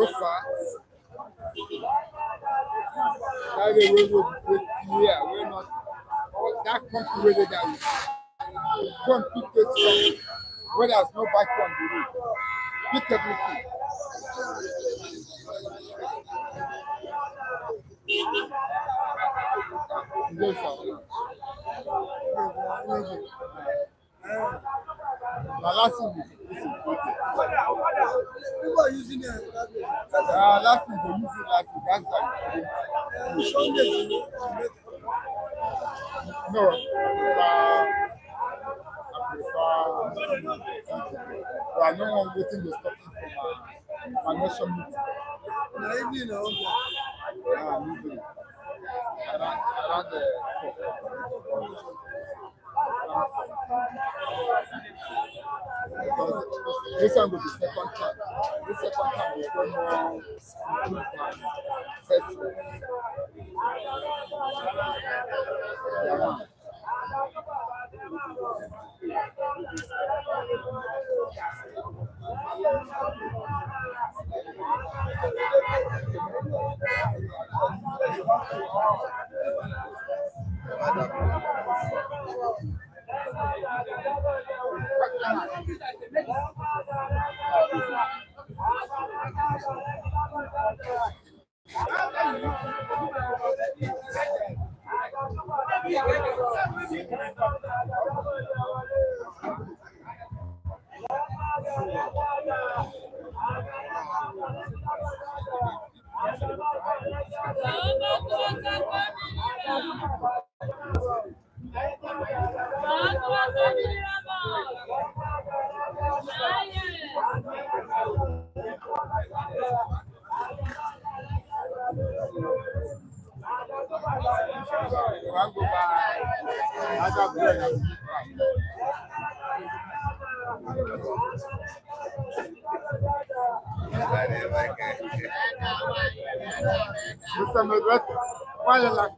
so far, that the way we break here, we're not all that country where that we from people where there's no back on the road. Pick everything. Yes, sir. The last thing People are using it. last thing they use it last week. That's why. Sunday, No, I prefer no one waiting to stop me from my nation meeting. evening, Usually. Around the because this one will be second time. This second time will go more improved and successful. Mr. Medved, why you like?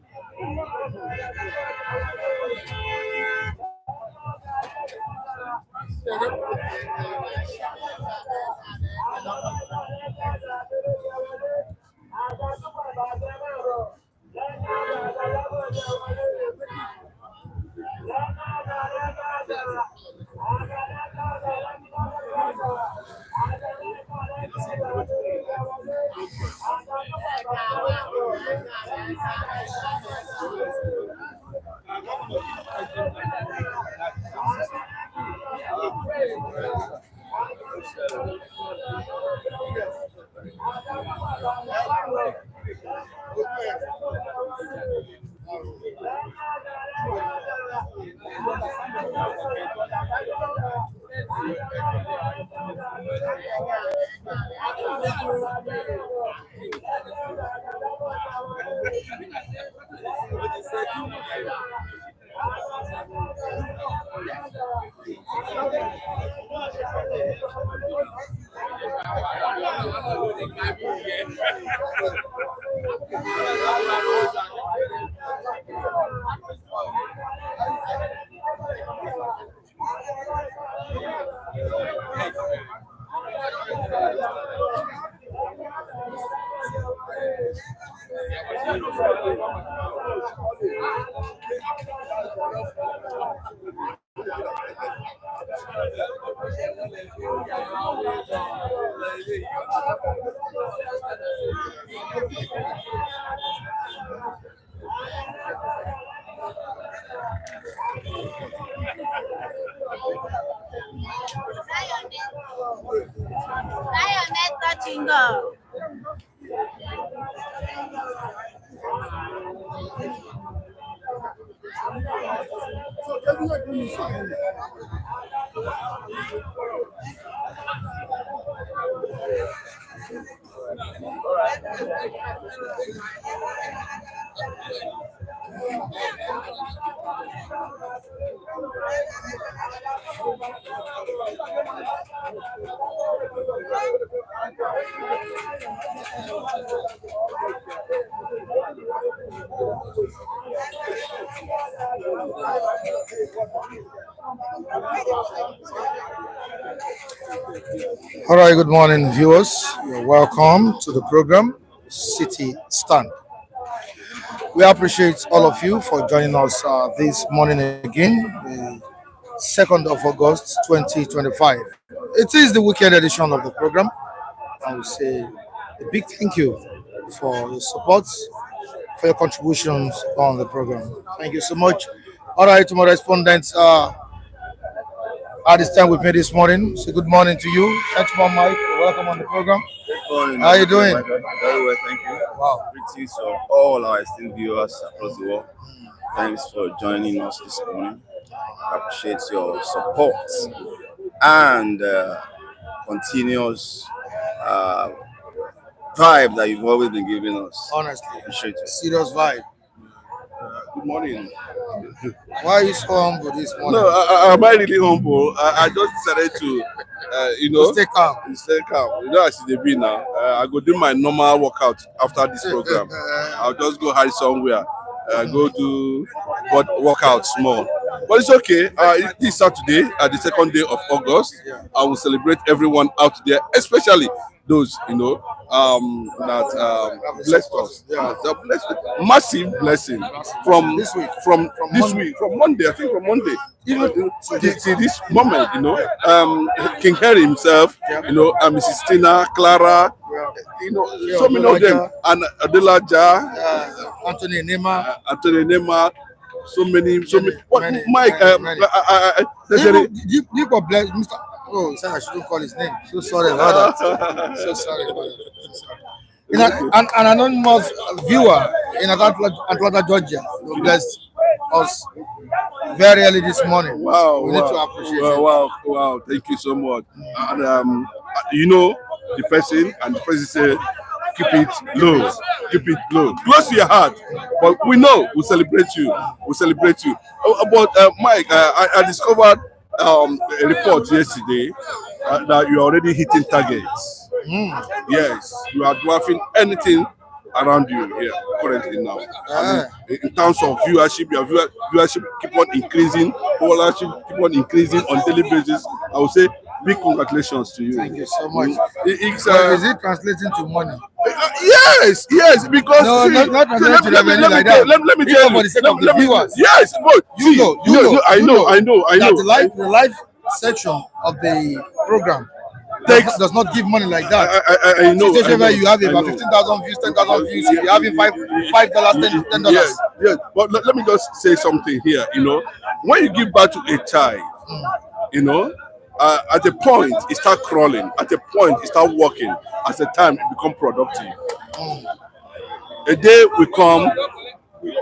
Jingle. All right, good morning, viewers. You're welcome to the program City Stand. We appreciate all of you for joining us this morning again, the 2nd of August 2025. It is the weekend edition of the program. I will say a big thank you for your support, for your contributions on the program. Thank you so much. All right, to my respondents at this time with me this morning. So good morning to you. Gentleman Mike, you're welcome on the program. Morning, How you doing? Very well, thank you. Wow. Greetings to all our esteemed viewers across the world. Thanks for joining us this morning. I appreciate your support and continuous vibe that you've always been giving us. Honestly, Appreciate it. serious vibe. Good morning. Why are you so humble this morning? No, am I really humble? I just decided to, Stay calm. stay calm. You know, as it be now, I go do my normal workout after this program. I'll just go hide somewhere, go do workout small. But it's okay. This Saturday, the 2nd day of August, I will celebrate everyone out there, especially those, that blessed us. Yeah, it's a massive blessing from This week. from Monday. I think from Monday, even to this moment, King Harry himself, and Mrs. Tina, Clara, so many of them, and Adelaja, Anthony Nema. so many. What, Many, Mike? many. There's People bless Mr. Oh, he said I shouldn't call his name. So sorry about that. So sorry about that. An anonymous viewer in Atlanta, Georgia, who blessed us very early this morning. Wow, we need to appreciate it. wow. Thank you so much. And the person, and the person said, keep it low, close to your heart. But we know we'll celebrate you. But Mike, I discovered a report yesterday that you're already hitting targets. Yes, you are dwarfing anything around you here currently now. In terms of viewership, your viewership keep on increasing, followership keep on increasing on daily basis. I would say big congratulations to you. Thank you so much. Is it translating to money? Yes, because No, not translating to revenue like that. Let me tell you. For the sake of the viewers. Yes, but I know. That the live section of the program does not give money like that. I know. Situation where you have about 15,000 views, 10,000 views, you're having $5, $10. Yes. But let me just say something here. When you give birth to a child, at a point it start crawling, at a point it start walking, as a time it become productive. A day will come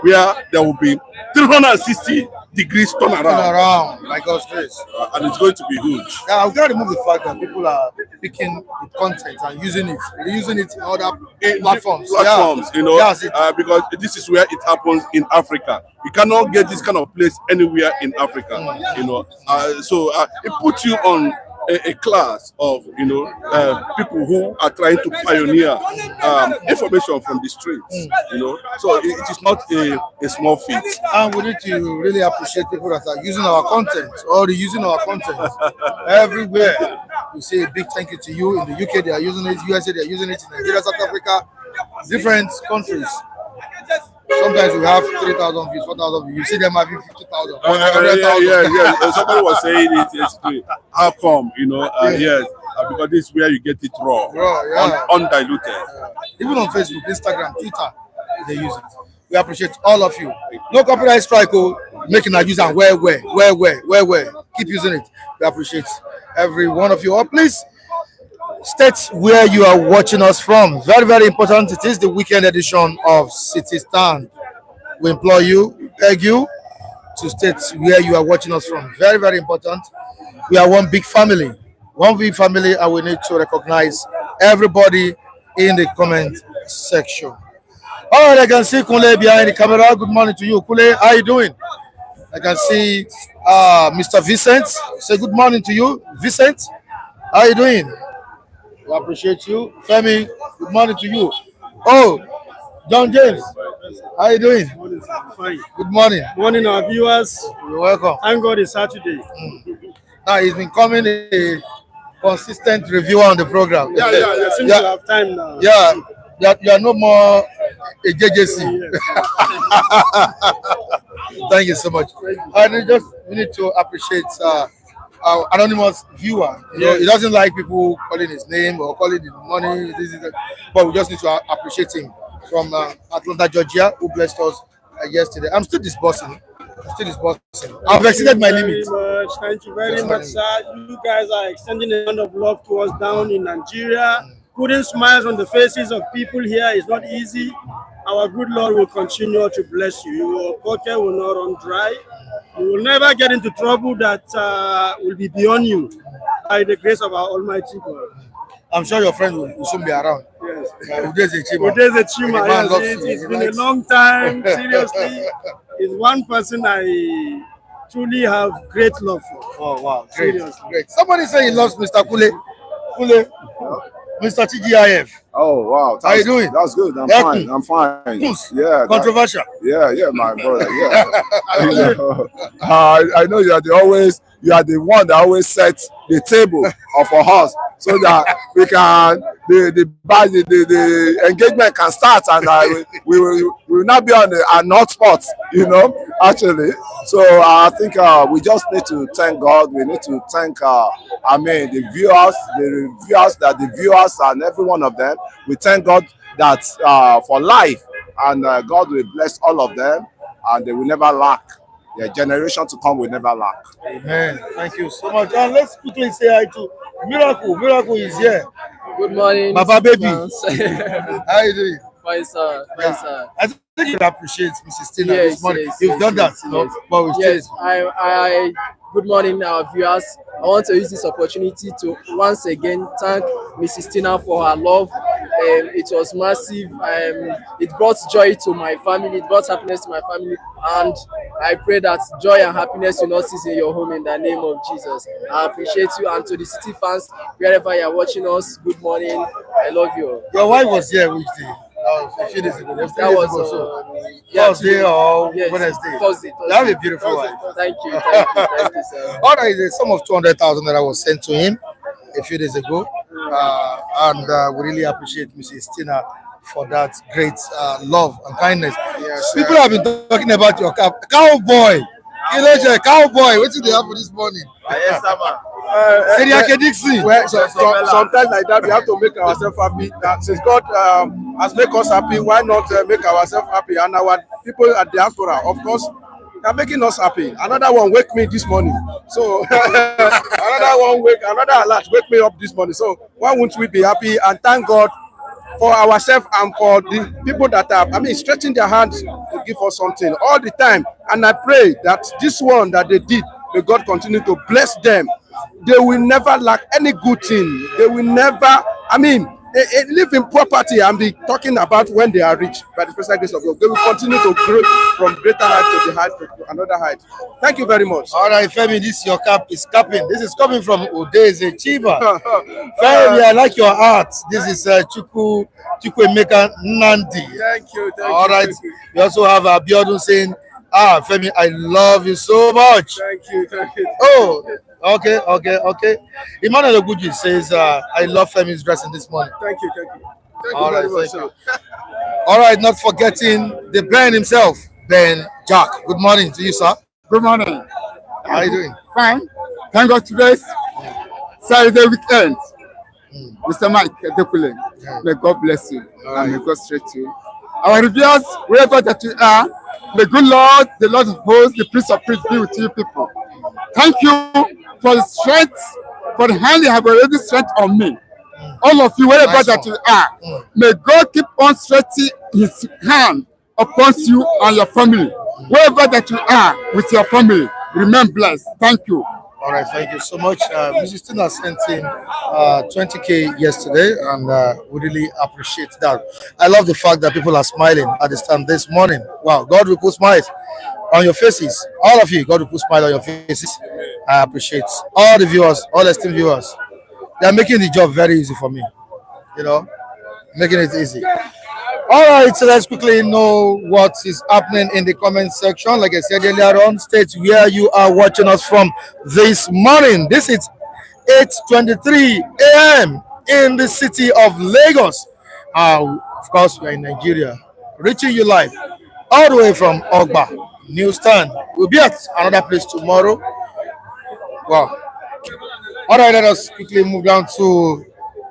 where there will be 360 degrees Turn around, like God's grace. And it's going to be huge. Yeah, I've got to remove the fact that people are picking the content and using it in other platforms. Yes, because this is where it happens in Africa. You cannot get this kind of place anywhere in Africa. So it puts you on a class of people who are trying to pioneer information from the streets. So it is not a small feat. And we need to really appreciate people that are using our content or reusing our content everywhere. We say a big thank you to you. In the UK, they are using it. USA, they are using it. In Nigeria, South Africa, different countries. Sometimes we have 3,000 views, 4,000 views. You see them having 50,000. Yeah. Somebody was saying it yesterday. How come? Yes, because this is where you get it raw, undiluted. Even on Facebook, Instagram, Twitter, they use it. We appreciate all of you. No copyright strike, making our use and where. Keep using it. We appreciate every one of you. Please state where you are watching us from. Very, very important. It is the weekend edition of City Stand. We implore you, we beg you to state where you are watching us from. Very, very important. We are one big family. And we need to recognize everybody in the comment section. All right, I can see Kule behind the camera. Good morning to you, Kule. How are you doing? I can see Mr. Vincent. Say good morning to you, Vincent. How are you doing? We appreciate you. Femi, good morning to you. Oh, John James, how are you doing? Fine. Good morning. Morning, our viewers. You're welcome. Thank God it's Saturday. Now, it's been coming a consistent reviewer on the program. Yeah. Since you have time now. Yeah, you are no more a JJC. Thank you so much. And we need to appreciate our anonymous viewer. You know, he doesn't like people calling his name or calling the money. This is that. But we just need to appreciate him from Atlanta, Georgia, who blessed us yesterday. I'm still disbursing. I've exceeded my limit. Thank you very much, sir. You guys are extending a hand of love to us down in Nigeria. Putting smiles on the faces of people here is not easy. Our good Lord will continue to bless you. Your pocket will not run dry. You will never get into trouble that will be beyond you by the grace of our Almighty God. I'm sure your friend will soon be around. Yes. Udeze Chima. Udeze Chima. The man loves Yes, you. it's He been likes a long time. Seriously, he's one person I truly have great love for. Oh wow, great, Seriously. great. Somebody say he loves Mr. Kule, Mr. TGIF. Oh wow, How you doing? That's good. I'm Yeah. fine. I'm fine. Yes. Yeah. Controversial. Yeah, my brother. Yeah. I know you are the one that always sets the table of a horse so that we can the engagement can start and we will not be on a not spot, actually. So I think we just need to thank God. We need to thank the viewers and every one of them. We thank God that for life, and God will bless all of them, and they will never lack. Their generation to come will never lack. Amen. Thank you so much. And let's quickly say hi to Miracle. Miracle is here. Good morning, Baba baby. France. How are you doing? Fine, sir. Fine, sir. I think you appreciate Mrs. Tina Yes, this morning. yes, You've yes, done that, yes. but we Yes, still. I good morning, our viewers. I want to use this opportunity to once again thank Mrs. Tina for her love. It was massive. It brought joy to my family. It brought happiness to my family, and I pray that joy and happiness will not cease in your home in the name of Jesus. I appreciate you, and to the city fans, wherever you are watching us, good morning. I love you. Your wife was here which day? A few days ago. That was Thursday or yes, Wednesday. Thursday. You have a beautiful wife. Thank you, sir. All right, the sum of 200,000 that I was sent to him a few days ago, and we really appreciate Mrs. Tina for that great love and kindness. Yes, People have been talking about your cowboy. Cowboy, what did they have for this morning? Seriake Dixon. Well, sometimes like that, we have to make ourselves happy. Since God has made us happy, why not make ourselves happy? And our people at diaspora, of course, they are making us happy. Another one wake me this morning. So another alert wake me up this morning. So why won't we be happy and thank God for ourselves and for the people that are, stretching their hands to give us something all the time. And I pray that this one that they did, may God continue to bless them. They will never lack any good thing. They will never, live in property and be talking about when they are rich by the special grace of God. They will continue to grow from greater height to the height to another height. Thank you very much. All right, Femi, this your cap is capping. This is coming from Udeze Chiba. Femi, I like your art. This is Chukwu Emeka Nandi. Thank you. All right. We also have Abiodun saying, Femi, I love you so much. Thank you. Oh, okay. Emmanuel Oguji says, I love Femi's dressing this morning. Thank you. All right, very much, thank you. All right, not forgetting the Ben himself, Ben Jack. Good morning to you, sir. Good morning. How are you doing? Fine. Thank God today's Saturday weekend. Mr. Mike Dekule, may God bless you and may God strengthen you. Our reviewers, wherever that you are, may good Lord, the Lord of hosts, the Prince of Peace be with you people. Thank you for the strength, for the hand you have already strength on me. All of you, wherever Nice that one. you are, may God keep on stretching his hand upon you and your family. Wherever that you are with your family, remain blessed. Thank you. All right, thank you so much. Mrs. Tina sent in 20K yesterday, and we really appreciate that. I love the fact that people are smiling at the stand this morning. Wow, God will put smiles on your faces. All of you, God will put smiles on your faces. I appreciate all the viewers, all esteemed viewers. They are making the job very easy for me, making it easy. All right, so let's quickly know what is happening in the comment section. Like I said earlier on, state where you are watching us from this morning. This is 8:23 a.m. in the city of Lagos. Of course, we are in Nigeria, reaching you live all the way from Ogba, Newstown. We'll be at another place tomorrow. Wow. All right, let us quickly move down to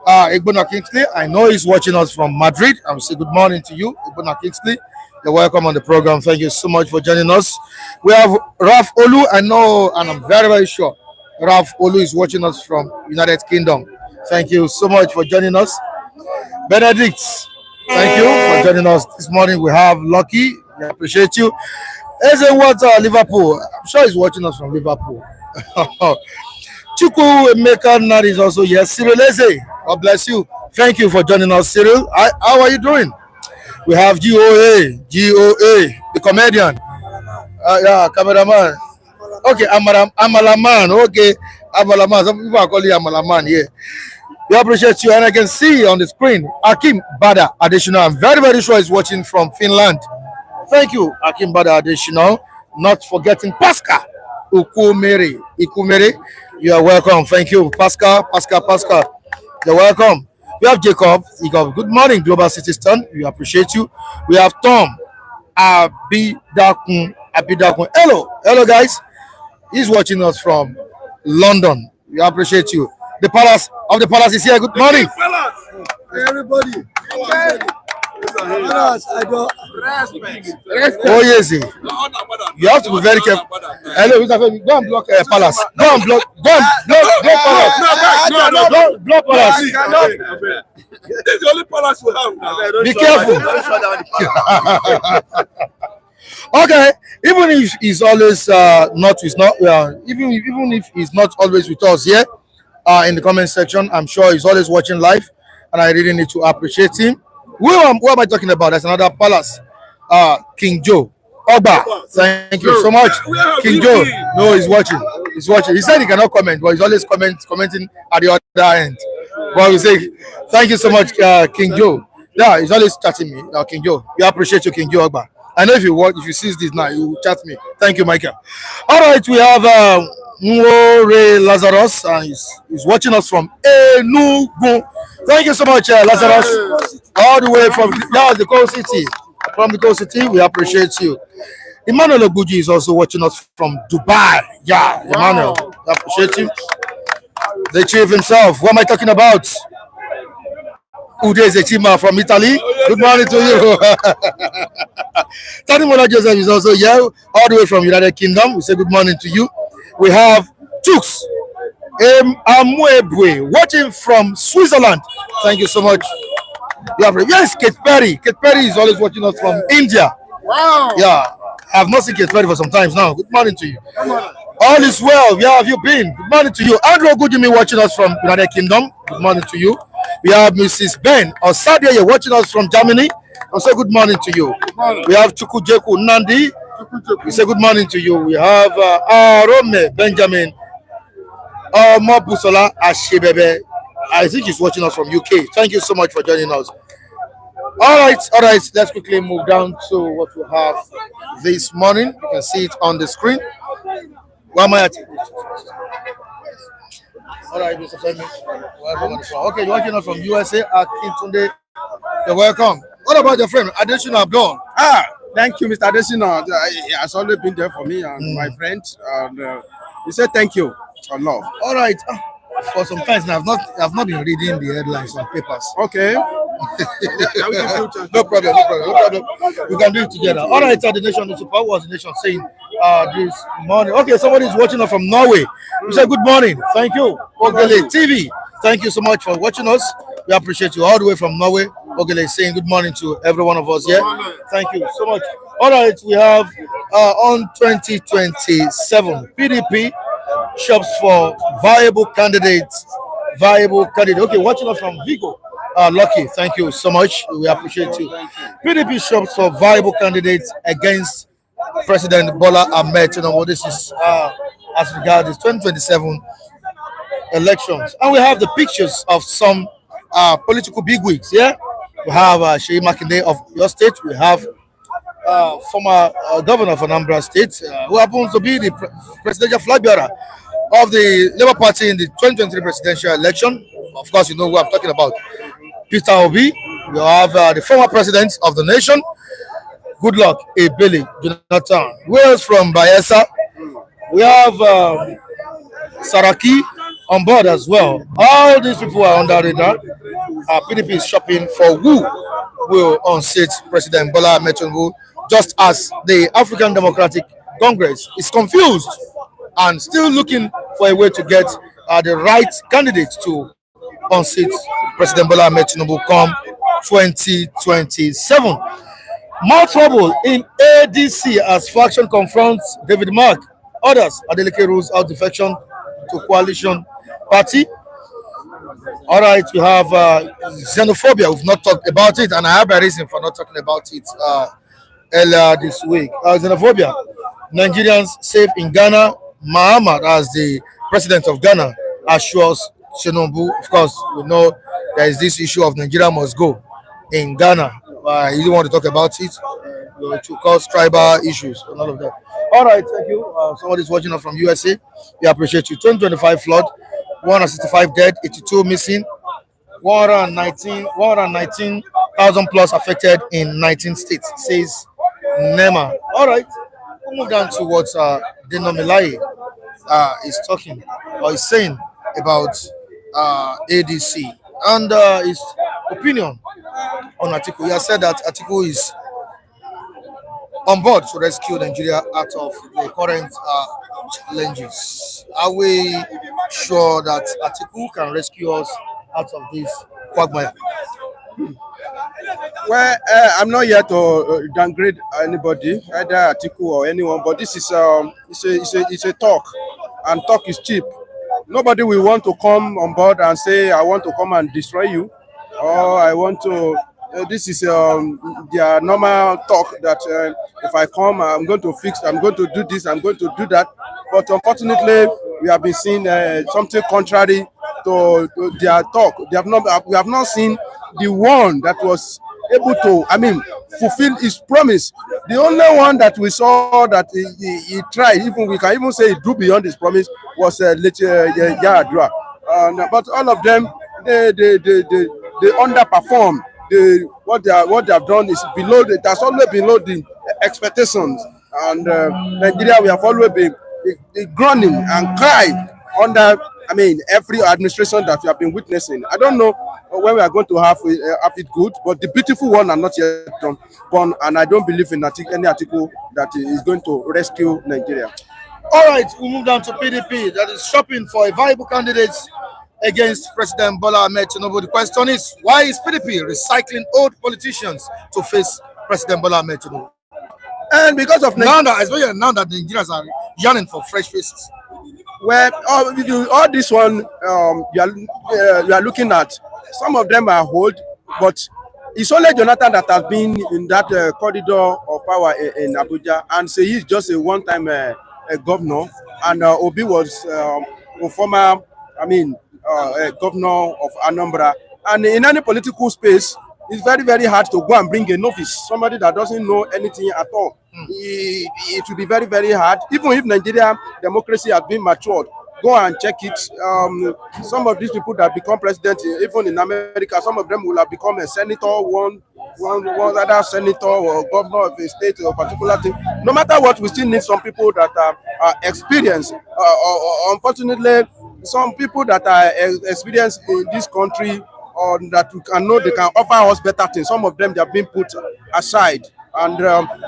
Igbona Kingsley. I know he's watching us from Madrid. I will say good morning to you, Igbona Kingsley. You're welcome on the program. Thank you so much for joining us. We have Raf Olu. I know, and I'm very, very sure Raf Olu is watching us from United Kingdom. Thank you so much for joining us. Benedict, thank you for joining us this morning. We have Lucky. We appreciate you. Eze Water, Liverpool. I'm sure he's watching us from Liverpool. Chuku Emeka Nari is also here. Cyril Eze, God bless you. Thank you for joining us, Cyril. How are you doing? We have GOA, the comedian. Yeah, cameraman. Okay, Amalaman. Okay, Amalaman. Some people are calling Amalaman here. We appreciate you, and I can see on the screen Akim Bada additional. I'm very, very sure he's watching from Finland. Thank you, Akim Bada additional. Not forgetting Pascal Ikumere. You are welcome. Thank you, Pascal. You're welcome. We have Jacob. Good morning, Global Citizen. We appreciate you. We have Tom Abidakun. Hello, guys. He's watching us from London. We appreciate you. The Palace is here. Good morning. Hey, everybody. Oh, yes. You have to be very careful. Hello, Mr. Go and block Palace. Go and block Palace. Block Palace. This is the only palace we have now. Be careful. Okay, even if he's always even if he's not always with us here in the comment section, I'm sure he's always watching live, and I really need to appreciate him. Who am I talking about? That's another palace. King Joe Oba. Thank you so much, King Joe. No, he's watching. He said he cannot comment, but he's always commenting at the other end. But we say thank you so much, King Joe. Yeah, he's always chatting me, King Joe. We appreciate you, King Joe Oba. I know if you see this now, you will chat me. Thank you, Michael. All right, we have Nwore Lazarus, and he's watching us from Enugu. Thank you so much, Lazarus. All the way from the coast city. From the coast city, we appreciate you. Emmanuel Oguji is also watching us from Dubai. Yeah, Emmanuel, we appreciate you. The chief himself. What am I talking about? Ude Zechima from Italy. Good morning to you. Tani Joseph is also here, all the way from United Kingdom. We say good morning to you. We have Chooks Amwebwe watching from Switzerland. Thank you so much. Yes, Kate Perry. Kate Perry is always watching us from India. Wow. Yeah, I've not seen Kate Perry for some time now. Good morning to you. All is well. Where have you been? Good morning to you. Andrew Gujimi watching us from United Kingdom. Good morning to you. We have Mrs. Ben Osadia, you're watching us from Germany. I say good morning to you. We have Chukujeku Nandi. We say good morning to you. We have Rome Benjamin Mobusola Ashebebe. I think he's watching us from UK. Thank you so much for joining us. All right. Let's quickly move down to what we have this morning. You can see it on the screen. Where am I at? All right, Mr. Femi. Welcome on the show. Okay, you're watching us from USA. Akintunde. You're welcome. What about your friend Adesina Abdul? Thank you, Mr. Adesina. He has always been there for me and my friends. And he said thank you for love. All right. For some times now, I've not been reading the headlines on papers. Okay. No problem. We can do it together. All right, the nation is super. What was the nation saying this morning? Okay, somebody is watching us from Norway. We say good morning. Thank you. Ogele TV. Thank you so much for watching us. We appreciate you all the way from Norway. Ogele is saying good morning to every one of us here. Thank you so much. All right, we have on 2027 PDP shops for viable candidates. Okay, watching us from Vigo. Lucky, thank you so much. We appreciate you. PDP shops for viable candidates against President Bola Tinubu. This is as regards the 2027 elections, and we have the pictures of some political bigwigs. Yeah, we have Sheyi Makinde of your state. We have former governor of Anambra State, who happens to be the presidential flag bearer of the Labour Party in the 2023 presidential election. Of course, you know who I'm talking about. Peter Obi. We have the former president of the nation, Goodluck Ebele Jonathan. Wales from Bayelsa. We have Saraki on board as well. All these people are under radar. PDP is shopping for who will unseat President Bola Tinubu, just as the African Democratic Congress is confused and still looking for a way to get the right candidate to unseat President Bola Tinubu come 2027. More trouble in ADC as faction confronts David Mark. Others, Adeleke rules out defection to coalition party. All right, we have xenophobia. We've not talked about it, and I have a reason for not talking about it earlier this week. Xenophobia. Nigerians safe in Ghana. Muhammad, as the president of Ghana, assures Tinubu. Of course, we know there is this issue of Nigeria must go in Ghana. He didn't want to talk about it to cause tribal issues and all of that. All right, thank you. Somebody's watching us from USA. We appreciate you. 2025 flood, 165 dead, 82 missing, 119,000 plus affected in 19 states, says NEMA. All right, we'll move down to what Dino Melaye is talking or is saying about ADC and his opinion on Atiku. He has said that Atiku is on board to rescue Nigeria out of the current challenges. Are we sure that Atiku can rescue us out of this quagmire? Well, I'm not here to downgrade anybody, either Atiku or anyone, but this is it's a talk, and talk is cheap. Nobody will want to come on board and say, I want to come and destroy you, or I want to. This is their normal talk that if I come, I'm going to fix, I'm going to do this, I'm going to do that. But unfortunately, we have been seeing something contrary to their talk. We have not seen the one that was able to, fulfill his promise. The only one that we saw that he tried, even we can even say he drew beyond his promise, was Yaradua. But all of them, they underperformed. What they have done is below. It has always below the expectations. And Nigeria, we have always been groaning and crying under. Every administration that we have been witnessing. I don't know when we are going to have it good, but the beautiful one are not yet done. And I don't believe in any article that is going to rescue Nigeria. All right, we move down to PDP that is shopping for a viable candidate against President Bola Tinubu. The question is, why is PDP recycling old politicians to face President Bola Tinubu? And because of now that Nigerians are yearning for fresh faces. Well, all this one you are looking at, some of them are old, but it's only Jonathan that has been in that corridor of power in Abuja, and so he's just a one-time governor, and Obi was a former, governor of Anambra, and in any political space, it's very, very hard to go and bring a novice, somebody that doesn't know anything at all. It will be very, very hard. Even if Nigeria democracy has been matured, go and check it. Some of these people that become president, even in America, some of them will have become a senator, one other senator or governor of a state or particular thing. No matter what, we still need some people that are experienced. Unfortunately, some people that are experienced in this country, or that we can know they can offer us better things. Some of them they have been put aside. And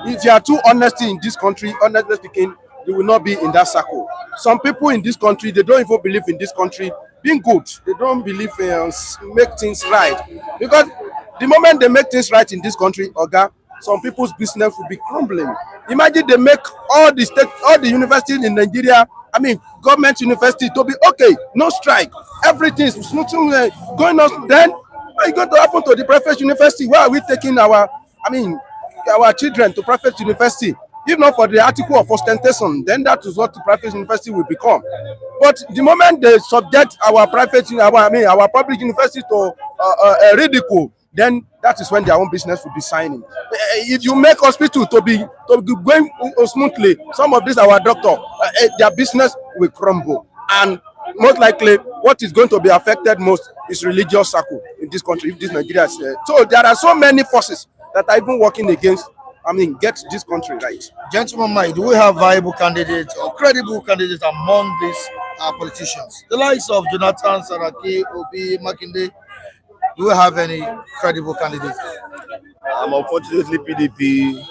if you are too honest in this country, honestly speaking, you will not be in that circle. Some people in this country, they don't even believe in this country being good. They don't believe make things right. Because the moment they make things right in this country, some people's business will be crumbling. Imagine they make all the universities in Nigeria, government university to be okay, no strike. Everything is smoothly going on. Then what is going to happen to the private university? Why are we taking our children to private university? If not for the article of ostentation, then that is what the private university will become. But the moment they subject our public university to ridicule, then that is when their own business will be signing. If you make hospital to be going smoothly, some of these our doctor, their business will crumble, and most likely what is going to be affected most is religious circle in this country if this Nigeria is so there are so many forces that are even working against, get this country right. Gentlemen, do we have viable candidates or credible candidates among these politicians? The likes of Jonathan, Saraki, Obi, Makinde, do we have any credible candidates? Unfortunately, PDP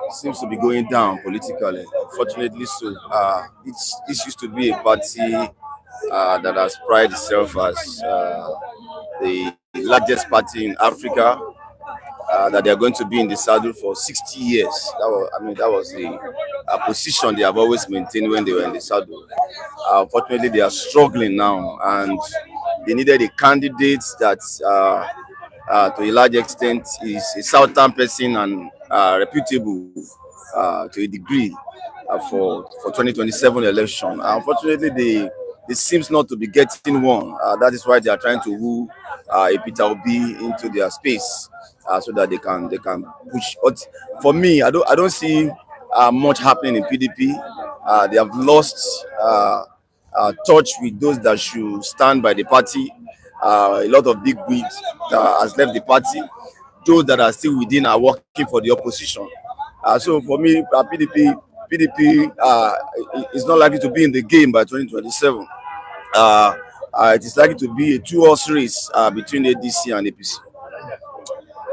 seems to be going down politically. Unfortunately, so this used to be a party that has prided itself as the largest party in Africa. That they are going to be in the saddle for 60 years. That was the position they have always maintained when they were in the saddle. Unfortunately, they are struggling now, and they needed a candidate that, to a large extent, is a southern person and reputable to a degree for 2027 election. Unfortunately, they seems not to be getting one. That is why they are trying to woo a Peter Obi into their space. So that they can push. But for me, I don't see much happening in PDP. They have lost touch with those that should stand by the party. A lot of big wigs has left the party. Those that are still within are working for the opposition. So for me, PDP is not likely to be in the game by 2027. It is likely to be a two-horse race between ADC and APC.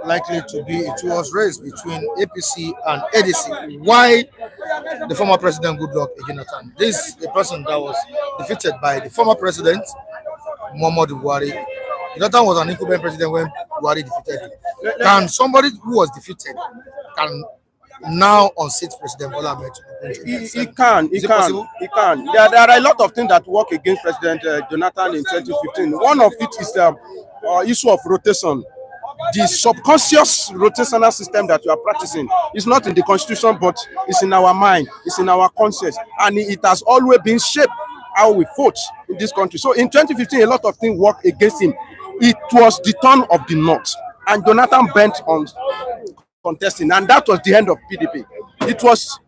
Likely to be a two-horse race between APC and ADC. Why the former president Goodluck Jonathan? This is a person that was defeated by the former president Muhammadu Buhari. Jonathan was an incumbent president when Buhari defeated him. Can somebody who was defeated now unseat President Bola Tinubu? He can. There are a lot of things that work against President Jonathan in 2015. One of it is the issue of rotation. The subconscious rotational system that we are practicing is not in the constitution, but it's in our mind, it's in our conscience, and it has always been shaped how we vote in this country. So in 2015, a lot of things worked against him. It was the turn of the North, and Jonathan bent on contesting, and that was the end of PDP. It was,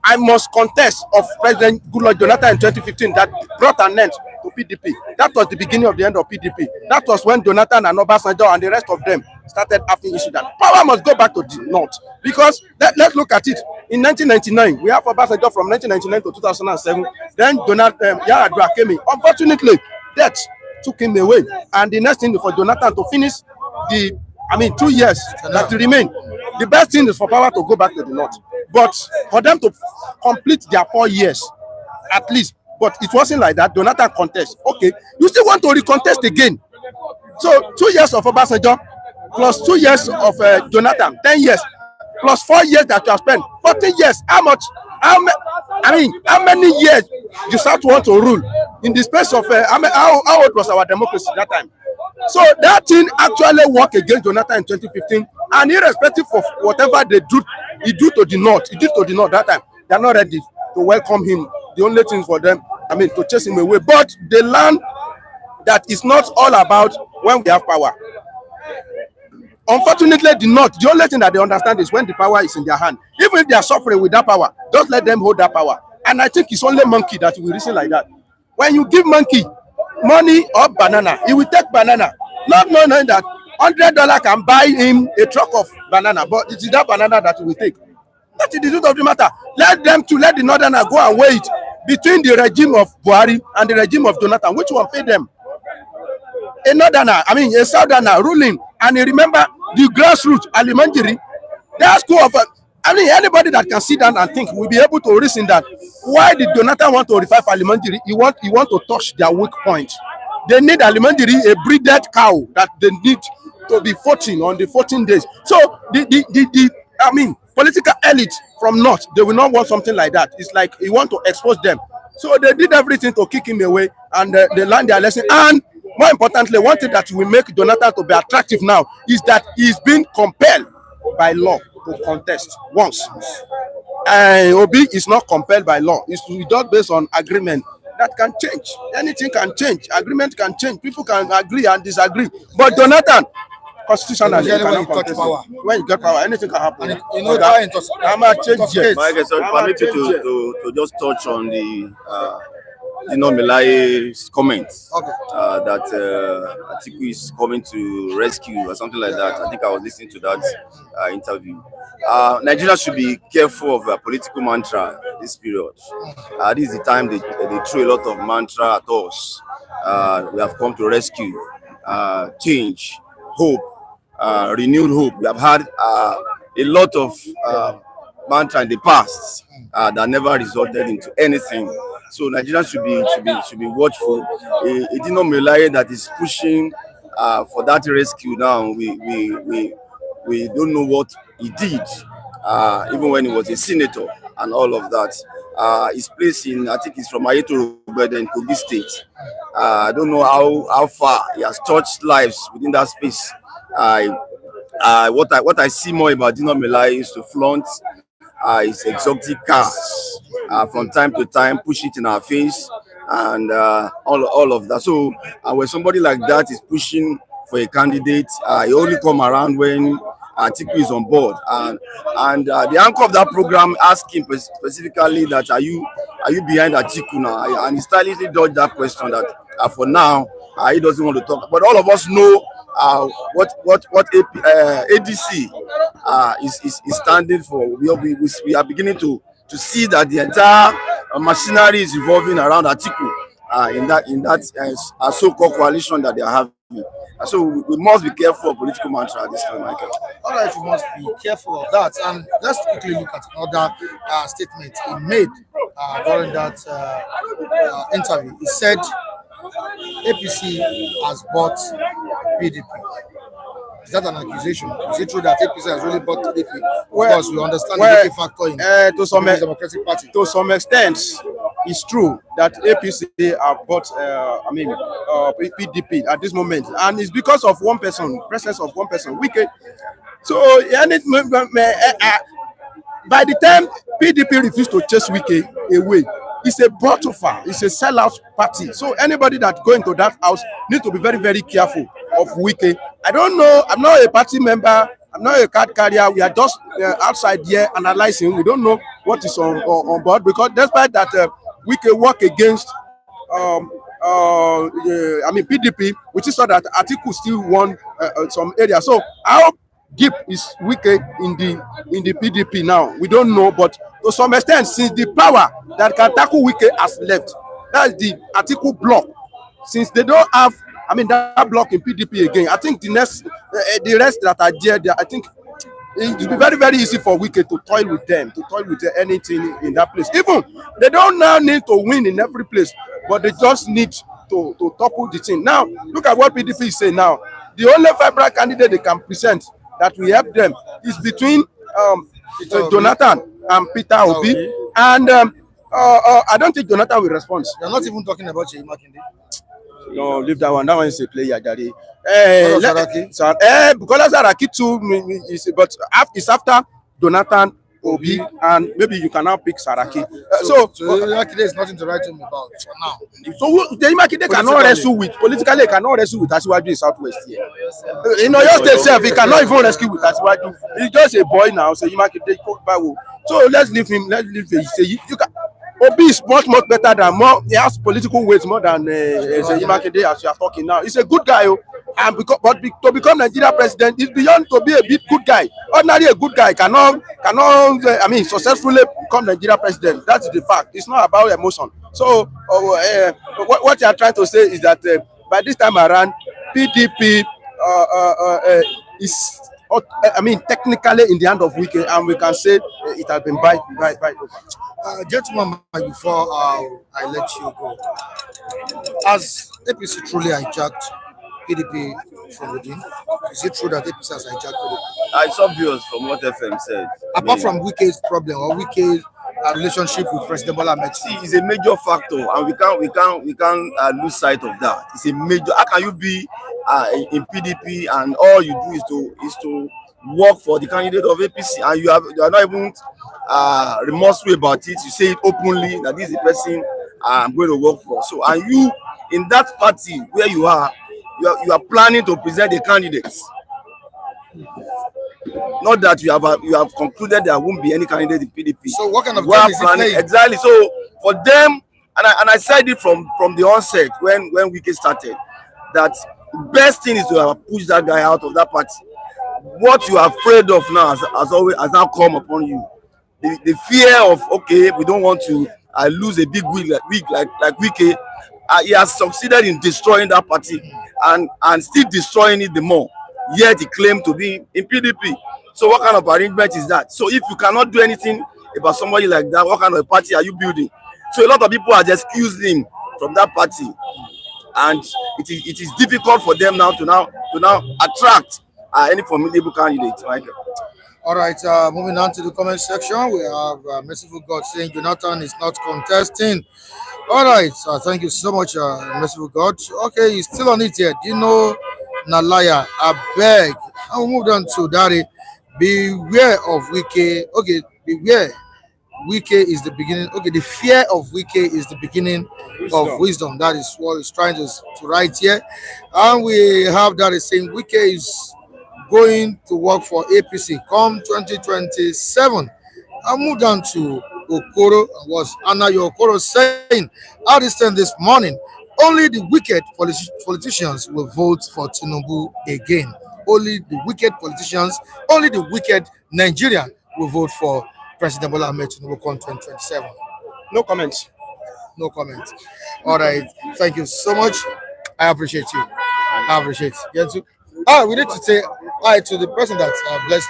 I must contest of President Goodluck Jonathan in 2015 that brought an end to PDP. That was the beginning of the end of PDP. That was when Jonathan and Obasanjo and the rest of them started having issue that power must go back to the North. Because let's look at it. In 1999, we have Obasanjo from 1999 to 2007. Then Jonathan Yar'Adua came in. Unfortunately, death took him away. And the next thing for Jonathan to finish the 2 years that remain. The best thing is for power to go back to the North. But for them to complete their 4 years, at least, but it wasn't like that. Jonathan contest. Okay, you still want to recontest again. So 2 years of Obasanjo plus 2 years of Jonathan, 10 years, plus 4 years that you have spent, 14 years. How much? How many years you start to want to rule in the space of how old was our democracy that time? So that thing actually worked against Jonathan in 2015, and irrespective of whatever he do to the North, that time, they are not ready to welcome him. The only thing for them, to chase him away. But they learn that it's not all about when we have power. Unfortunately, the only thing that they understand is when the power is in their hand. Even if they are suffering with that power, just let them hold that power. And I think it's only monkey that will reason like that. When you give monkey money or banana, he will take banana, not knowing that $100 can buy him a truck of banana, but it is that banana that he will take. That is the truth of the matter. Let the northerner go and wait between the regime of Buhari and the regime of Jonathan. Which one pay them? A southerner ruling, and you remember the grassroots Alimanjiri. That school of anybody that can sit down and think will be able to reason that why did Jonathan want to revive Alimanjiri? He want to touch their weak point. They need Alimanjiri, a breeded cow that they need to be 14 on the 14 days. So the political elite from North, they will not want something like that. It's like he want to expose them. So they did everything to kick him away, and they learned their lesson. And more importantly, one thing that will make Jonathan to be attractive now is that he's been compelled by law to contest once. Obi is not compelled by law. It's just based on agreement. that can change. Anything can change. Agreement can change. People can agree and disagree. But Jonathan, constitutionally, you when you cannot touch contest power. it. When you get power, anything can happen. And you know that I'm a change here. Michael, sorry, permit me to just touch on the Dino Melaye's comment that Atiku is coming to rescue or something like that. I think I was listening to that interview. Nigeria should be careful of a political mantra this period. This is the time they throw a lot of mantra at us. We have come to rescue, change, hope, renewed hope. We have had a lot of mantra in the past that never resulted into anything. So Nigerians should be watchful. A Dino Melaye that is pushing for that rescue now. We don't know what he did, even when he was a senator and all of that. His place I think he's from Ayetoro in Kogi State. I don't know how far he has touched lives within that space. What I see more about Dino Melaye is to flaunt his exotic cars from time to time, push it in our face, and all of that. So when somebody like that is pushing for a candidate, he only come around when Atiku is on board. And the anchor of that program asked him specifically that are you behind Atiku now? And he stylishly dodged that question that for now he doesn't want to talk. But all of us know what ADC is standing for. We are beginning to see that the entire machinery is revolving around Atiku in that so-called coalition that they are having. So we must be careful of political mantra at this time, Michael. All right, we must be careful of that. And let's quickly look at another statement he made during that interview. He said APC has bought PDP. Is that an accusation? Is it true that APC has really bought PDP? Because we understand the factor in the Democratic Party. To some extent, it's true that APC have bought, PDP at this moment, and it's because of one person, presence of one person, Wike. So, by the time PDP refused to chase Wike away, it's a brought offer, it's a sellout party. So anybody that go into that house need to be very, very careful of Wike. I don't know, I'm not a party member, I'm not a card carrier, we are just outside here analyzing. We don't know what is on board, because despite that Wike work against PDP, which is so that Atiku still won some areas. So how deep is Wike in the PDP now? We don't know, but to some extent, since the power that can tackle Wike has left, that's the Atiku block. Since they don't have, that block in PDP again, I think the rest that are there, I think it will be very, very easy for Wike to toil with them, to toil with anything in that place. Even they don't now need to win in every place, but they just need to topple the thing. Now, look at what PDP is saying now. The only viable candidate they can present that will help them is between Jonathan and Peter Obi. And I don't think Jonathan will respond. You're not even talking about Sheyi Makinde. No, leave that one. That one is a player, Jari. Because Saraki too, but it's after Jonathan, Obi, and maybe you can now pick Saraki. So Makinde is nothing to write home about for now. So Makinde cannot wrestle with, politically, he cannot wrestle with Asiwaju in Southwest here. In Oyo State itself, he cannot even rescue with Asiwaju. He's just a boy now, so Makinde. So let's leave him. You can. Obi is much better than he has political weight more than Makinde as you are talking now. He's a good guy, and to become Nigeria president is beyond to be a bit good guy. Ordinarily, a good guy cannot successfully become Nigeria president. That's the fact. It's not about emotion. So what you are trying to say is that by this time around, PDP is technically in the hand of Wike, and we can say it has been by over. Gentlemen, before I let you go, has APC truly hijacked PDP from within? Is it true that APC has hijacked PDP? It's obvious from what FM said. Apart from Wike's problem or Wike's relationship with President Bola Tinubu, see, it's a major factor, and we can't lose sight of that. It's a major. How can you be in PDP and all you do is to work for the candidate of APC, and you are not even remorseful about it? You say it openly that this is the person I'm going to work for. So, and you in that party where you are planning to present a candidate. Not that you have concluded there won't be any candidate in PDP. So what kind of game is it playing? Exactly. So for them, and I said it from the onset when Wike started, that the best thing is to push that guy out of that party. What you are afraid of now has now come upon you. The fear of, okay, we don't want to lose a big wig like Wike. He has succeeded in destroying that party and still destroying it the more. Yet he claimed to be in PDP. So what kind of arrangement is that? So if you cannot do anything about somebody like that, what kind of party are you building? So a lot of people are just excusing him from that party, and it is difficult for them now to attract any formidable candidate. Michael. All right, moving on to the comment section, we have Merciful God saying Jonathan is not contesting. All right, thank you so much, Merciful God. Okay, he's still on it here. Dino Melaye, I beg. I'll move on to Daddy. Beware of Wike. Okay, beware. Wike is the beginning. Okay, the fear of Wike is the beginning of wisdom. That is what he's trying to write here. And we have that is saying Wike is going to work for APC come 2027. I moved on to Okoro. Was Anayo Okoro saying at this time this morning, only the wicked politicians will vote for Tinubu again. Only the wicked politicians, only the wicked Nigerian will vote for President Bola Tinubu come 2027. No comments. No comment. All right. Thank you so much. I appreciate you. I appreciate you. We need to say hi to the person that blessed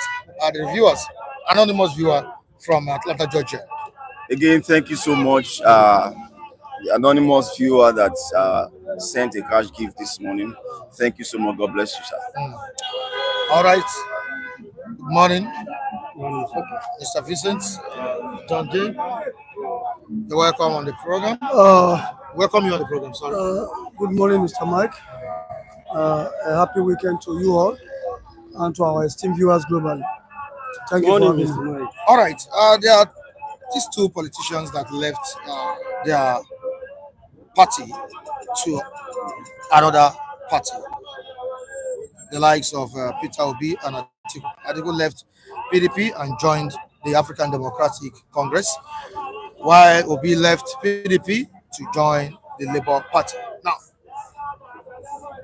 the viewers, anonymous viewer from Atlanta, Georgia. Again, thank you so much. The anonymous viewer that sent a cash gift this morning. Thank you so much. God bless you, sir. All right. Good morning. Mr. Vincent, John Day. You're welcome on the program. Welcome you on the program. Sorry. Good morning, Mr. Mike. A happy weekend to you all and to our esteemed viewers globally. Thank you for having me. All right. There are these two politicians that left their party to another party. The likes of Peter Obi and Atiku. Atiku left PDP and joined the African Democratic Congress, while Obi left PDP to join the Labour Party. Now,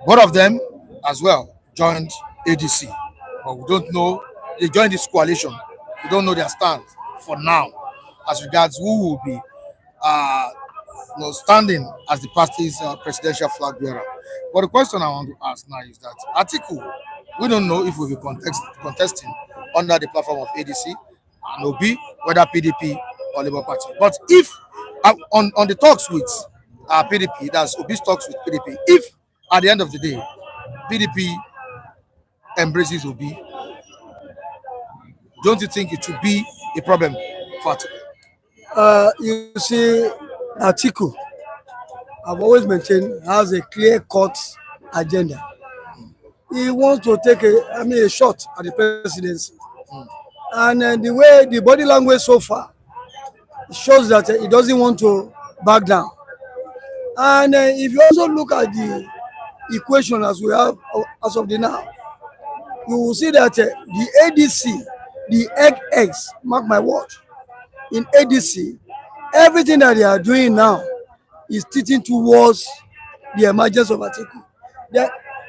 both of them as well joined ADC, but we don't know, they joined this coalition. We don't know their stand for now as regards who will be standing as the party's presidential flag bearer. But the question I want to ask now is that Atiku, we don't know if we'll be contesting under the platform of ADC and Obi, whether PDP or Labour Party. But if on the talks with PDP, that's Obi's talks with PDP, if at the end of the day PDP embraces Obi, don't you think it should be a problem for Atiku? You see, Atiku, I've always maintained, has a clear-cut agenda. He wants to take a shot at the presidency. And the way the body language so far shows that he doesn't want to back down. And if you also look at the equation as we have as of the now, you will see that the ADC, the eggs, mark my word, in ADC, everything that they are doing now is teaching towards the emergence of Atiku.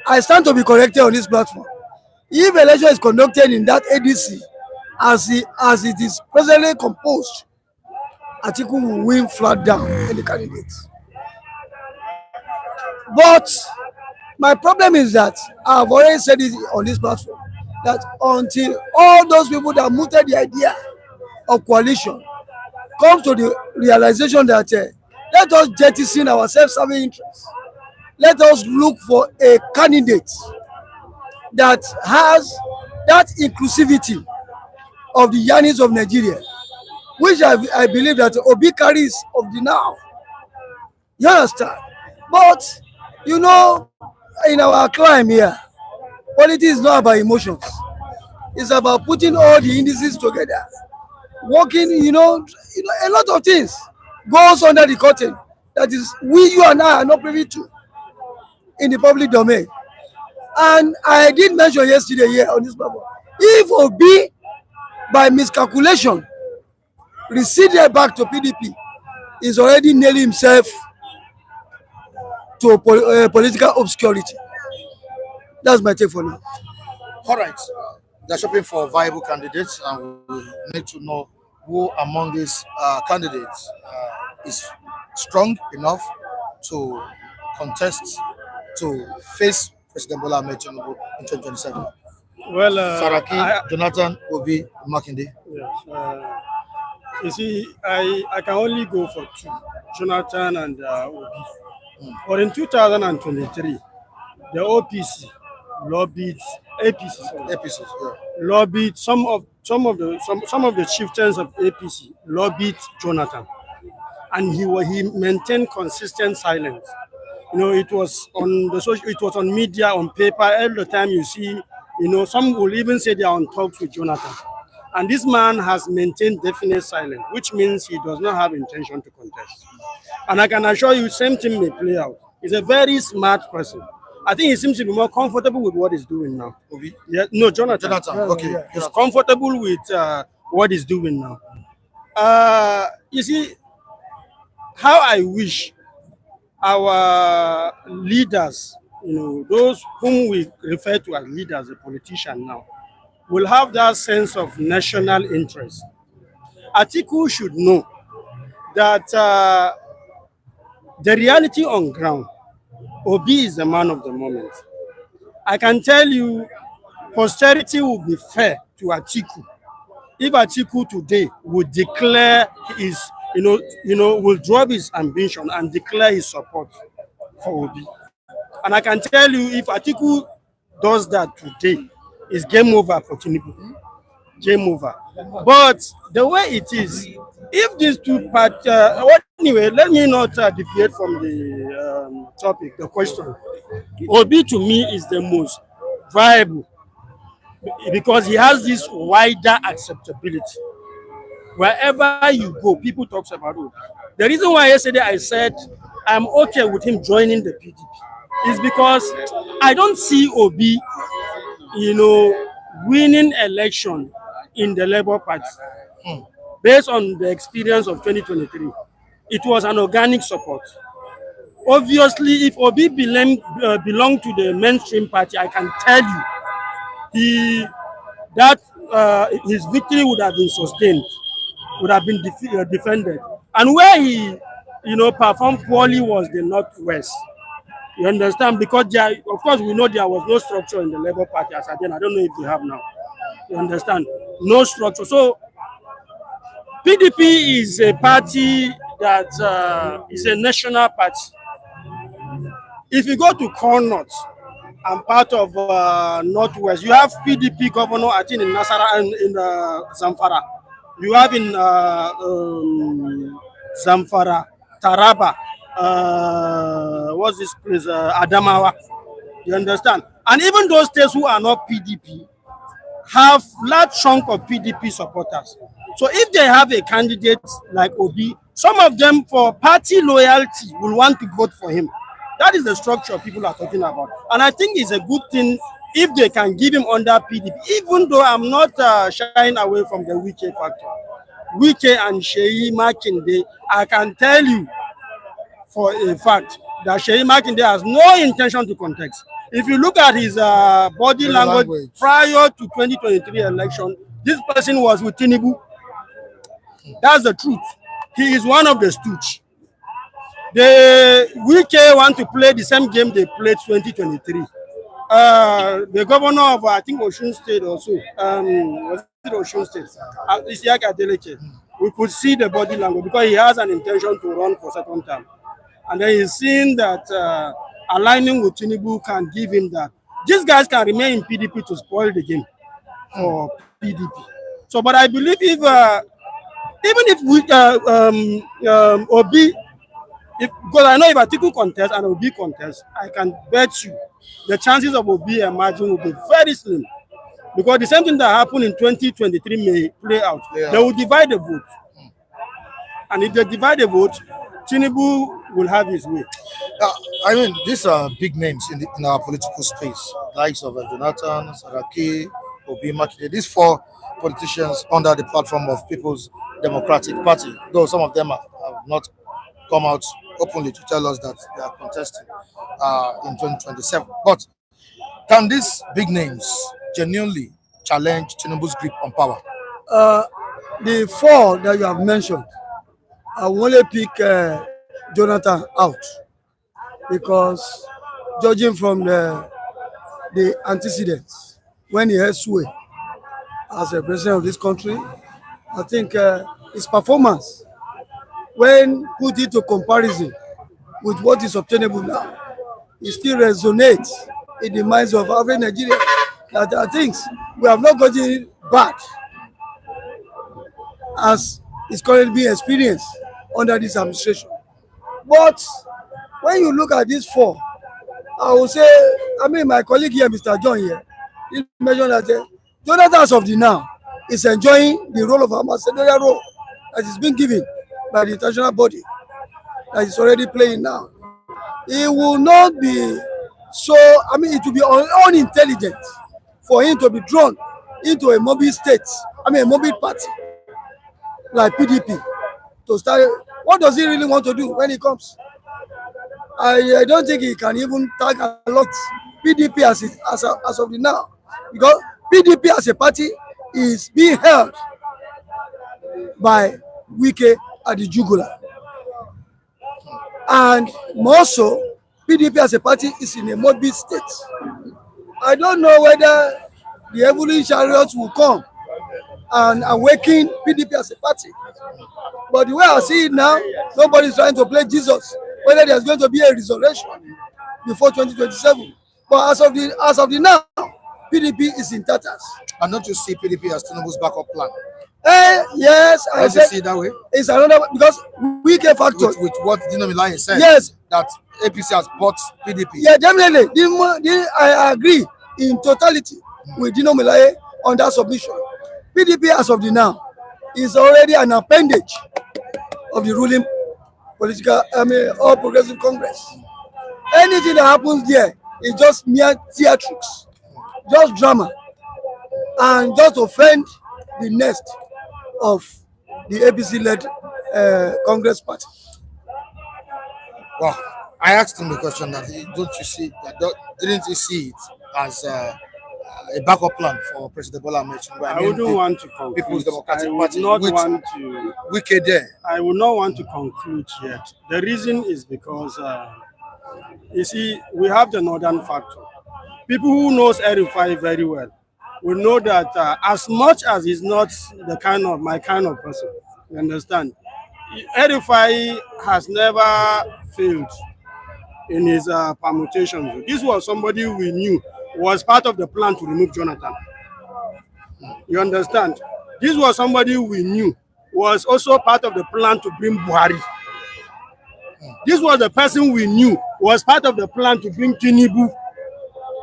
I stand to be corrected on this platform. If election is conducted in that ADC as it is presently composed, Atiku will win flat down in the candidates. But my problem is that I've already said it on this platform, that until all those people that mooted the idea of coalition come to the realization that let us jettison our self-serving interests. Let us look for a candidate that has that inclusivity of the yearnings of Nigeria, which I believe that Obi carries of the now. You understand? But, you know, in our climb here, politics is not about emotions. It's about putting all the indices together. Working, a lot of things goes under the curtain that is you and I are not privy to in the public domain. And I did mention yesterday here on this platform, if Obi, by miscalculation, receded back to PDP, is already nailing himself to political obscurity. That's my take for now. All right. They're shopping for viable candidates, and we need to know who among these candidates is strong enough to contest, to face President Bola Tinubu in 2027. Well, Saraki, Jonathan, Obi, Makinde. Yes, you see, I can only go for two, Jonathan and Obi. But in 2023, the OPC lobbied lobbied some of the chieftains of APC lobbied Jonathan, and he maintained consistent silence. You know, it was on media, on paper. Every time you see, you know, some will even say they are on talks with Jonathan, and this man has maintained definite silence, which means he does not have intention to contest. And I can assure you, same thing may play out. He's a very smart person. I think he seems to be more comfortable with what he's doing now. Obi? Yeah, no, Jonathan. Okay. Yeah. He's comfortable with what he's doing now. You see, how I wish our leaders, you know, those whom we refer to as leaders, a politician now, will have that sense of national interest. Atiku should know that the reality on ground, Obi is the man of the moment. I can tell you, posterity will be fair to Atiku if Atiku today would declare his, will drop his ambition and declare his support for Obi. And I can tell you, if Atiku does that today, it's game over for Tinubu. Game over. But the way it is, if these two parties, anyway, let me not deviate from the topic, the question. Obi to me is the most viable because he has this wider acceptability. Wherever you go, people talk about Obi. The reason why yesterday I said I'm okay with him joining the PDP is because I don't see Obi, winning election in the Labour Party. Based on the experience of 2023, it was an organic support. Obviously, if Obi belonged to the mainstream party, I can tell you his victory would have been sustained, would have been defended. And where he performed poorly was the Northwest. You understand? Because of course, we know there was no structure in the Labour Party as then. I don't know if they have now. You understand? No structure. So PDP is a party that is a national party. If you go to Connaught and part of Northwest, you have PDP governor, I think, in Nasara and in Zamfara. You have in Zamfara, Taraba, what's this place, Adamawa. You understand? And even those states who are not PDP have large chunk of PDP supporters. So if they have a candidate like Obi, some of them for party loyalty will want to vote for him. That is the structure people are talking about. And I think it's a good thing if they can give him under PDP, even though I'm not shying away from the Wike factor. Wike and Sheyi Makinde, I can tell you for a fact that Sheyi Makinde has no intention to contest. If you look at his body language prior to 2023 election, this person was with Tinubu. That's the truth. He is one of the stooges. The Wike want to play the same game they played 2023. The governor of, I think, Osun State also, was it Osun State? Isiaka Adeleke. We could see the body language because he has an intention to run for second term. And then he's seen that aligning with Tinubu can give him that. These guys can remain in PDP to spoil the game for PDP. So, but I believe if, even if Obi, because I know if Atiku contest and Obi contest, I can bet you the chances of Obi emerging will be very slim. Because the same thing that happened in 2023 may play out. Yeah. They will divide the vote. And if they divide the vote, Tinubu will have his way. I mean, these are big names in our political space, likes of Jonathan, Saraki, Obi Makinde. These four politicians under the platform of People's Democratic Party, though some of them have not come out openly to tell us that they are contesting in 2027. But can these big names genuinely challenge Tinubu's grip on power? The four that you have mentioned, I will only pick Jonathan out because judging from the antecedents when he had sway as a president of this country, I think his performance, when put into comparison with what is obtainable now, it still resonates in the minds of every Nigerian that there are things we have not gotten bad as is currently being experienced under this administration. But when you look at these four, I will say, I mean, my colleague here, Mr. John here, he mentioned that Jonathan, as of the now, is enjoying the role of ambassadorial role that is being given by the international body that is already playing now. It will not be so, I mean, it will be unintelligent for him to be drawn into a mobile state, I mean, a mobile party like PDP to start. What does he really want to do when he comes? I don't think he can even tag along PDP as of the now, because PDP as a party is being held by Wike at the jugular, and more so, PDP as a party is in a mobile state. I don't know whether the heavenly chariots will come and awaken PDP as a party. But the way I see it now, nobody is trying to play Jesus, whether there's going to be a resurrection before 2027. But as of the now, PDP is in tatters. And don't you see PDP as Tinubu's backup plan? Yes, I said, see it that way. It's another, because we can factor with what Dino Melaye said. Yes, that APC has bought PDP. Yeah, definitely. I agree in totality with Dino Melaye on that submission. PDP as of the now is already an appendage of the ruling political, All Progressive Congress. Anything that happens there is just mere theatrics, just drama, and just offend the nest of the APC-led Congress party. Well, I asked him the question that didn't you see it as a backup plan for President Bola Tinubu? I wouldn't want to conclude. People's Democratic Party. I would not want to conclude yet. The reason is because you see, we have the northern factor. People who knows Erifai very well will know that as much as he's not my kind of person, you understand, Erifai has never failed in his permutation. This was somebody we knew was part of the plan to remove Jonathan. You understand? This was somebody we knew was also part of the plan to bring Buhari. This was the person we knew was part of the plan to bring Tinubu.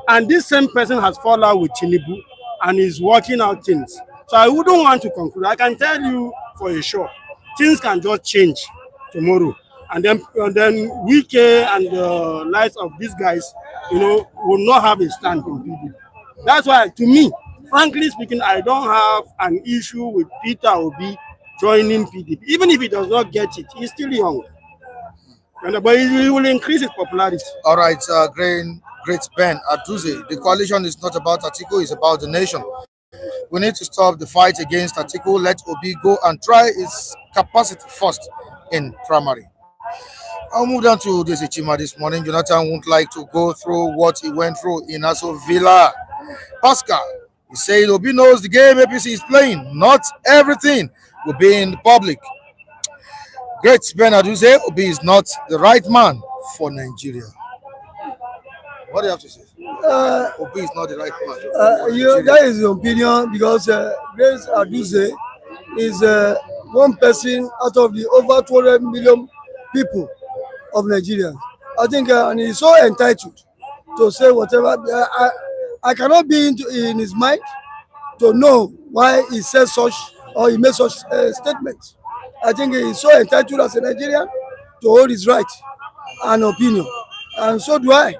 And this same person has fallen out with Tinubu and is working out things. So I wouldn't want to conclude. I can tell you for a sure, things can just change tomorrow. And then Wike and the likes of these guys, will not have a stand in PDP. That's why, to me, frankly speaking, I don't have an issue with Peter Obi joining PDP. Even if he does not get it, he's still young. But he will increase his popularity. All right, great Ben Aduze. The coalition is not about Atiku, it's about the nation. We need to stop the fight against Atiku. Let Obi go and try his capacity first in primary. I'll move down to this Ichima this morning. Jonathan won't like to go through what he went through in Aso Villa. Pascal, he said Obi knows the game APC is playing. Not everything will be in the public. Great Ben Aduze, Obi is not the right man for Nigeria. What do you have to say? Obi is not the right man. That is the opinion, because Grace Aduze is one person out of the over 200 million people of Nigeria. I think, and he's so entitled to say whatever. I cannot be in his mind to know why he says such or he makes such statements. I think he's so entitled as a Nigerian to hold his right and opinion, and so do I.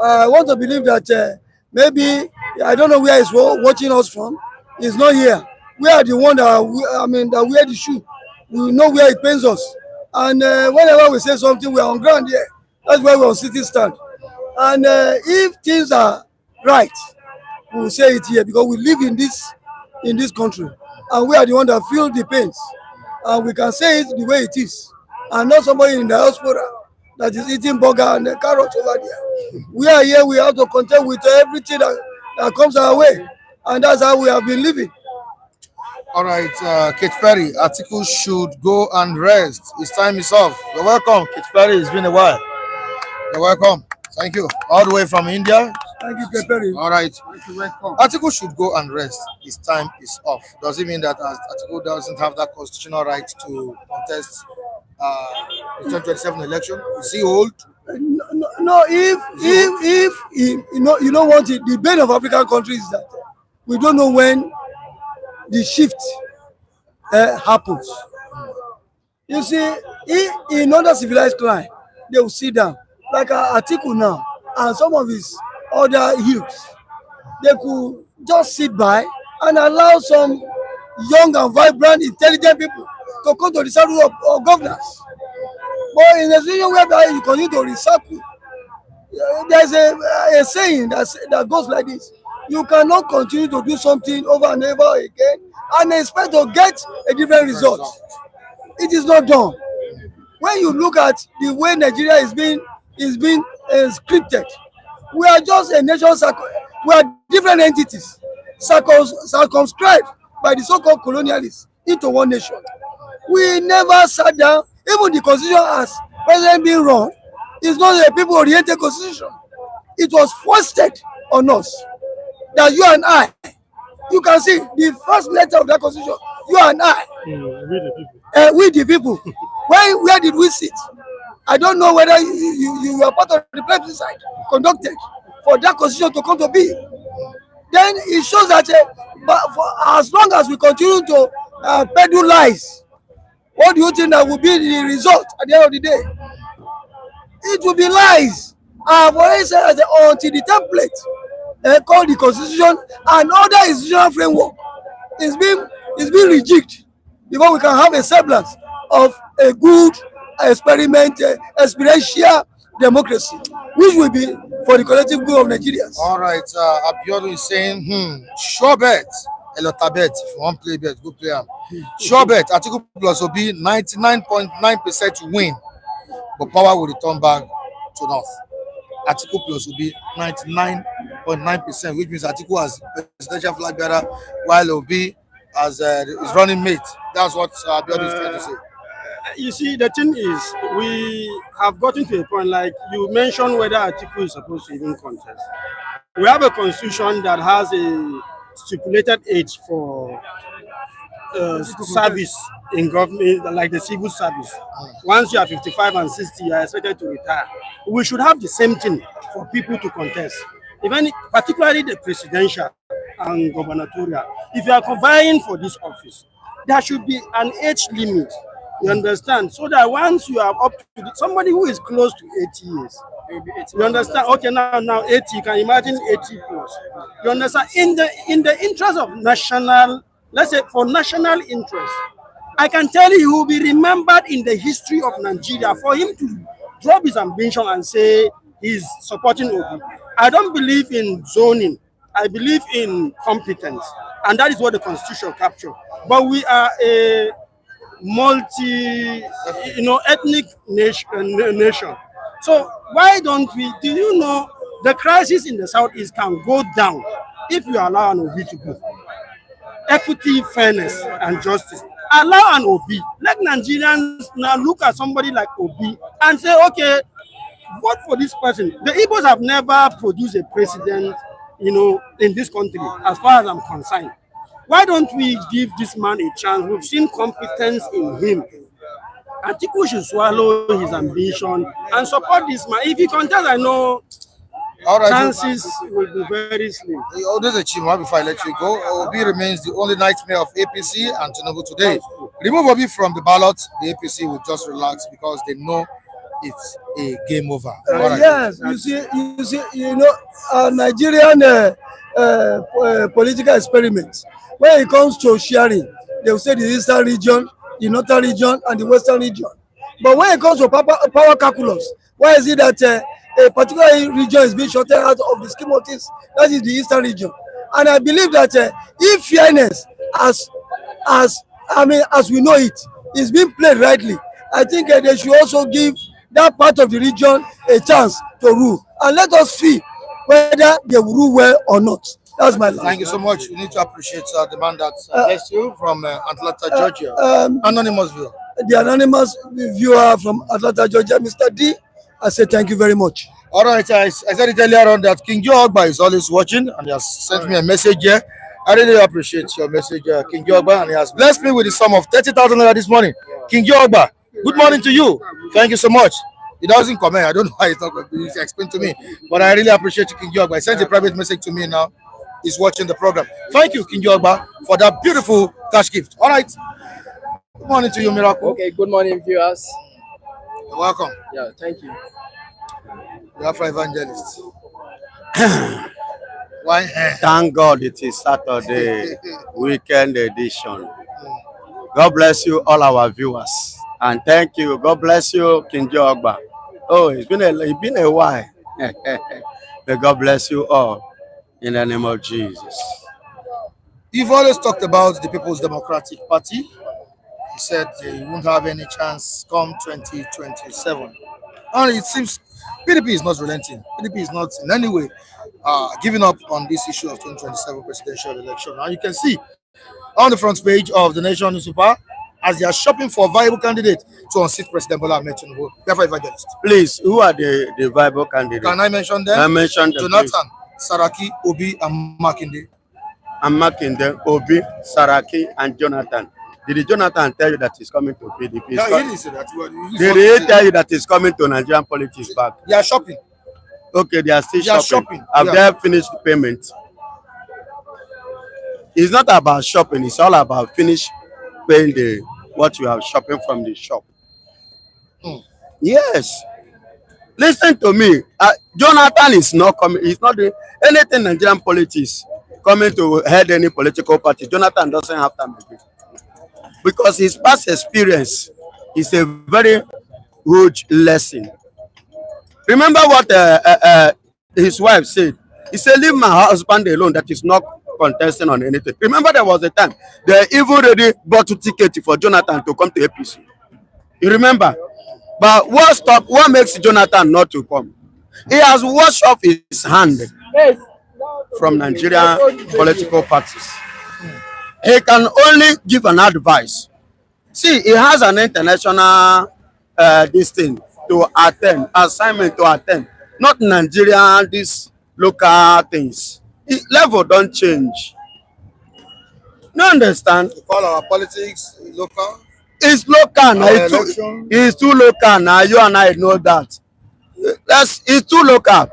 I want to believe that maybe I don't know where he's watching us from. He's not here. We are the one that that wear the shoe. We know where it pains us, and whenever we say something, we are on ground here. That's why we're on sitting stand. And if things are right, we will say it here because we live in this country, and we are the one that feel the pains, and we can say it the way it is, and not somebody in the diaspora that is eating burger and carrots over there. We are here. We have to contend with everything that comes our way, and that's how we have been living. All right, Kate Perry, Atiku should go and rest. His time is off. You're welcome, Kate Perry. It's been a while. You're welcome. Thank you. All the way from India. Thank you, Kate Perry. All right. You're welcome. Atiku should go and rest. His time is off. Does it mean that Atiku doesn't have that constitutional right to contest the 2027 election? Is he old? No, if you know what the bane of African countries is that we don't know when the shift happens. You see, in other civilized climes, they will sit down like Atiku now and some of his other youths. They could just sit by and allow some young and vibrant, intelligent people to come to the saddle of governance. But in a situation whereby you continue to recycle, there's a saying that goes like this: you cannot continue to do something over and over again and expect to get a different result. It is not done. When you look at the way Nigeria is being scripted, we are just a nation. We are different entities circumscribed by the so-called colonialists into one nation. We never sat down. Even the constitution as president being wrong is not a people-oriented constitution. It was foisted on us that you and I, you can see the first letter of that constitution, you and I, we the people. Where did we sit? I don't know whether you were part of the plebiscite conducted for that constitution to come to be. Then it shows that but for as long as we continue to peddle lies, what do you think that will be the result at the end of the day? It will be lies. I've already said that until the template called the constitution and other institutional framework is being rejected before we can have a semblance of a good experiential democracy, which will be for the collective good of Nigerians. All right, Abiodun is saying, sure bet, Elotabet, if you want play bet, go play am. Sure bet, Atiku plus will be 99.9% win, but power will return back to North. Atiku plus will be 99.9%, which means Atiku as presidential flag bearer, while Obi as his running mate. That's what Abiodun is trying to say. You see, the thing is, we have gotten to a point, like you mentioned, whether Atiku is supposed to even contest. We have a constitution that has a stipulated age for service in government, like the civil service. Once you are 55 and 60, you are expected to retire. We should have the same thing for people to contest, even particularly the presidential and gubernatorial. If you are vying for this office, there should be an age limit. You understand? So that once you are up to somebody who is close to 80 years, you understand? Okay, now 80. You can imagine 80 plus. You understand? In the interest of national, let's say for national interest, I can tell you, he will be remembered in the history of Nigeria for him to drop his ambition and say he's supporting Obi. I don't believe in zoning. I believe in competence, and that is what the constitution captures. But we are a ethnic nation. So why don't we? Do you know the crisis in the southeast can go down if you allow an Obi to go? Equity, fairness, and justice. Allow an Obi. Let Nigerians now look at somebody like Obi and say, okay, vote for this person. The Igbos have never produced a president, in this country, as far as I'm concerned. Why don't we give this man a chance? We've seen competence in him. Atiku should swallow his ambition and support this man. If he contests, I know chances will be very slim. There's a Chima before I let you go. Obi remains the only nightmare of APC and Tinubu today. remove Obi from the ballot, the APC will just relax because they know it's a game over. Yes, you know, Nigerian political experiments. When it comes to sharing, they will say the eastern region, the northern region, and the western region. But when it comes to power calculus, why is it that a particular region is being shorted out of the scheme of things? That is the eastern region. And I believe that if fairness, as we know it, is being played rightly, I think they should also give that part of the region a chance to rule. And let us see whether they will rule well or not. That's my last. Thank you so much. We need to appreciate the man that bless you from Atlanta, Georgia. Anonymous viewer. The anonymous viewer from Atlanta, Georgia, Mr. D, I say thank you very much. All right, I said it earlier on that King Joe Ogba is always watching and he has sent me a message here. I really appreciate your message, King Joe Ogba, and he has blessed me with the sum of 30,000 naira this morning. King Joe Ogba, good morning to you. Thank you so much. He doesn't comment. I don't know how he talk. He explained to me, but I really appreciate you, King Joe Ogba. He sent a private message to me now. He's watching the program. Thank you, King Joe Ogba, for that beautiful cash gift. All right. Good morning to you, Miracle. Okay, good morning, viewers. You're welcome. Yeah, thank you. The Afro Evangelist. Why? Thank God it is Saturday, weekend edition. God bless you, all our viewers. And thank you. God bless you, King Joe Ogba. Oh, it's been a while. May God bless you all in the name of Jesus. You've always talked about the People's Democratic Party. He said they won't have any chance come 2027. And it seems PDP is not relenting. PDP is not in any way giving up on this issue of 2027 presidential election. And you can see on the front page of the Nation newspaper as they are shopping for a viable candidate to unseat President Bola Tinubu. Therefore, evangelist. Please, who are the viable candidates? Can I mention them? I mentioned them. Jonathan, Saraki, Obi, and Makinde. I'm marking them, Obi, Saraki, and Jonathan. Did Jonathan tell you that he's coming to PDP? No, he didn't say that. Did he tell you that he's coming to Nigerian politics back? They are shopping. Okay, they are still shopping. Have yeah. they finished the payment? It's not about shopping. It's all about finish paying what you are shopping from the shop. Yes. Listen to me. Jonathan is not coming. He's not doing anything Nigerian politics coming to head any political party. Jonathan doesn't have time again. Because his past experience is a very huge lesson. Remember what his wife said. He said, leave my husband alone that is not contesting on anything. Remember there was a time they even already bought a ticket for Jonathan to come to APC. You remember? But what makes Jonathan not to come? He has washed off his hand from Nigerian political parties. He can only give an advice. See, he has an international this thing to attend, assignment to attend. Not Nigerian, these local things. Level don't change. You understand? We call our politics local. It's local now. It's too local now. You and I know that. It's too local.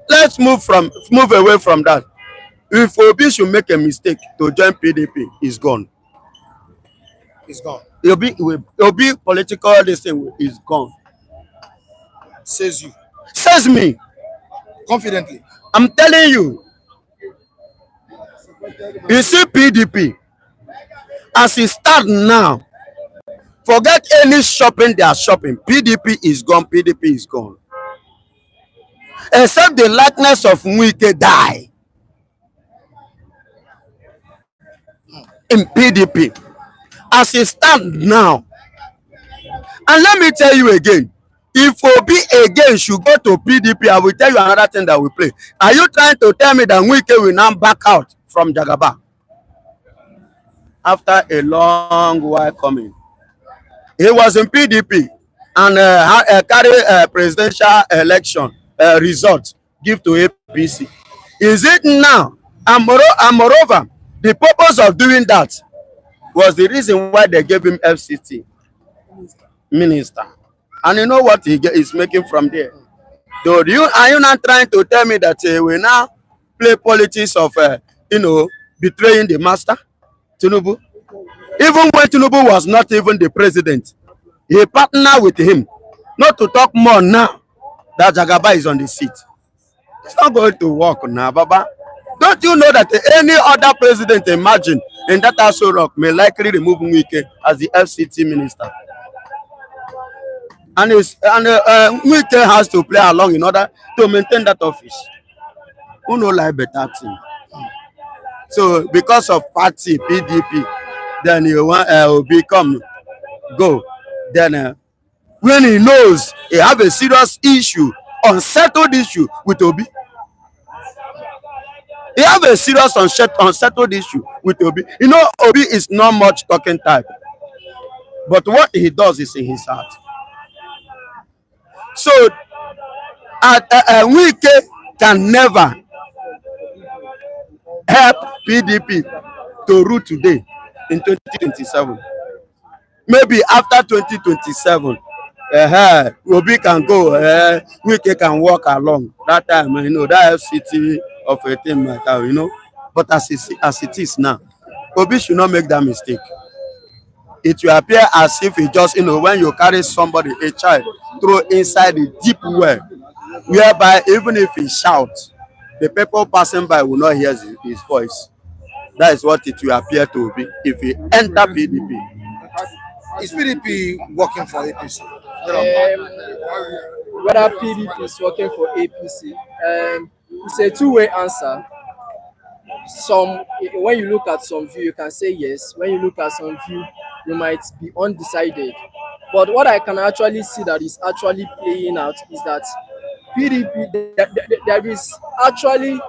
Let's move away from that. If Obi should make a mistake to join PDP, he's gone. He's gone. Obi political this thing is gone. Says you. Says me. Confidently. I'm telling you. You see PDP. As it stands now, forget any shopping they are shopping. PDP is gone. PDP is gone. Except the likeness of Mwike die. In PDP as it stands now. And let me tell you again, if Obi again should go to PDP, I will tell you another thing that we play. Are you trying to tell me that Wike will now back out from Jagaba? After a long while coming. He was in PDP and carry presidential election result give to APC. Is it now? And moreover, the purpose of doing that was the reason why they gave him FCT minister. And you know what he is making from there? So are you not trying to tell me that we now play politics of, betraying the master, Tinubu? Even when Tinubu was not even the president, he partnered with him. Not to talk more now that Jagaba is on the seat. It's not going to work now, Baba. Don't you know that any other president, imagine, in that Aso Rock may likely remove Wike as the FCT minister? And Wike has to play along in order to maintain that office. Who know like better thing? So because of party PDP, then you want become go. Then when he knows he have a serious issue, unsettled issue with Obi. He have a serious unsettled issue with Obi. You know, Obi is not much talking type. But what he does is in his heart. So, Wike can never help PDP to rule today in 2027. Maybe after 2027, Obi can go, Wike can walk along. That time, you know, that FCT of a team matter, you know. But as it is now, Obi should not make that mistake. It will appear as if it just, you know, when you carry somebody, a child, throw inside the deep well, whereby even if he shouts, the people passing by will not hear his voice. That is what it will appear to be if he enter PDP. Is PDP working for APC? Whether PDP is working for APC, it's a two-way answer. When you look at some view, you can say yes. When you look at some view, you might be undecided. But what I can actually see that is actually playing out is that PDP, there is actually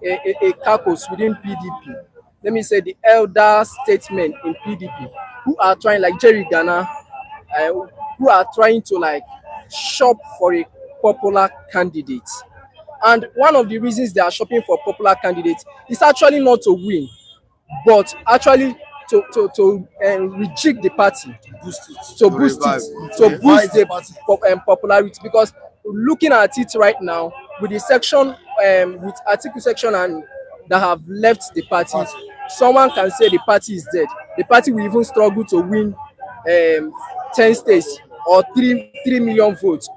a caucus within PDP. Let me say the elder statesmen in PDP who are trying, like Jerry Ghana, who are trying to like shop for a popular candidate. And one of the reasons they are shopping for popular candidates is actually not to win, but actually to reject the party, to boost the popularity. Because looking at it right now, with the section, with Atiku section and that have left the party, someone can say the party is dead. The party will even struggle to win 10 states or 3 million votes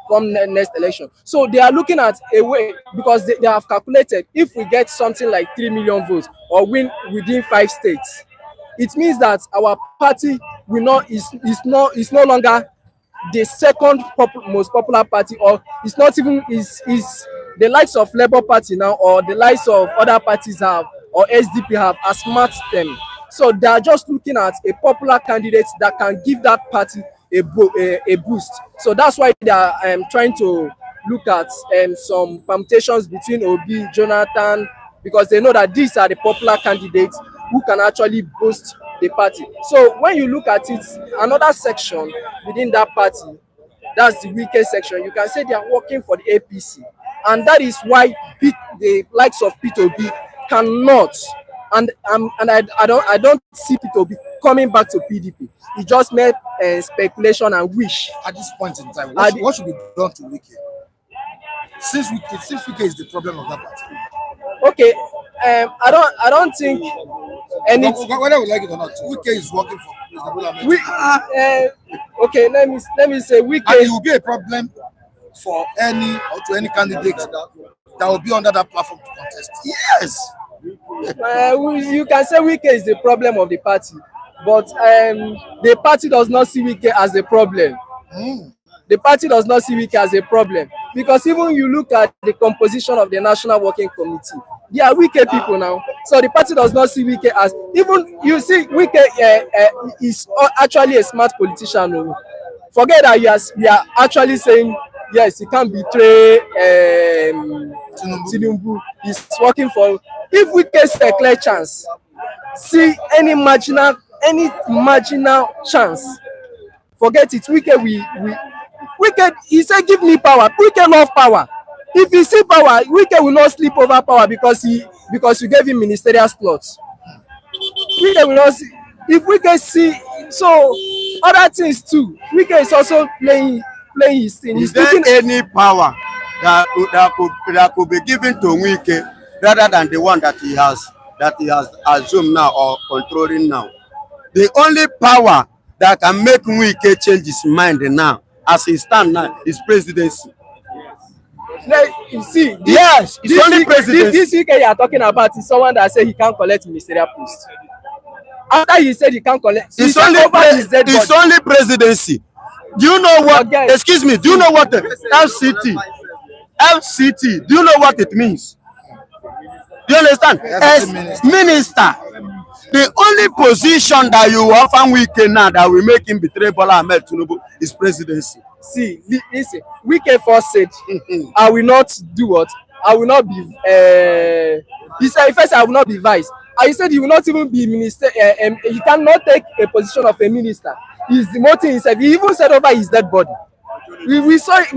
come next election. So they are looking at a way, because they have calculated, if we get something like 3 million votes or win within 5 states, it means that our party is no longer the second most popular party, or it's not even is the likes of Labour Party now, or the likes of other parties have, or SDP have smashed them. So they are just looking at a popular candidate that can give that party a boost. So that's why they are trying to look at some permutations between Obi, Jonathan, because they know that these are the popular candidates who can actually boost the party. So when you look at it, another section within that party, that's the Wike section, you can say they are working for the APC, and that is why the likes of P2B cannot, and I don't see P2B coming back to PDP. It just made speculation and wish. At this point in time, what should be done to Wike? Since Wike is the problem of that party. Okay, I don't think anything. Whether we like it or not, Wike is working for President Bola Tinubu. Okay, let me say Wike. And it will be a problem for any candidate that will be under that platform to contest. Yes. You can say Wike is the problem of the party, but the party does not see Wike as a problem. The party does not see Wike as a problem, because even you look at the composition of the National Working Committee, they are Wike people now. So the party does not see Wike as, even you see Wike is actually a smart politician. Forget that we are actually saying yes, he can't betray Tinubu. He's working for. If we get a clear chance, see any marginal chance, forget it. Wike, he said, give me power. Wike love power. If he see power, Wike will not sleep over power because you gave him ministerial slots. Wike will not see. If Wike see, so other things too. Wike is also playing his thing. Is there any power that could be given to Wike rather than the one that he has? that he has assumed now or controlling now. The only power that can make Wike change his mind now, as he stands now, is presidency. Like, you see, Yes, it's only presidency. This weekend you are talking about is someone that said he can't collect ministerial post. After he said he can't collect, it's only presidency. Do you know what? Okay. Excuse me. Do you know what the FCT? Do you know what it means? Do you understand? As minister, the only position that you offer Wike now that will make him betray Bola Ahmed Tinubu is presidency. See, listen. Wike first said, "I will not do what? I will not be." He said, "First, I will not be vice." And he said he will not even be minister. He cannot take a position of a minister. He's demoting himself. He even said over his dead body. We saw it.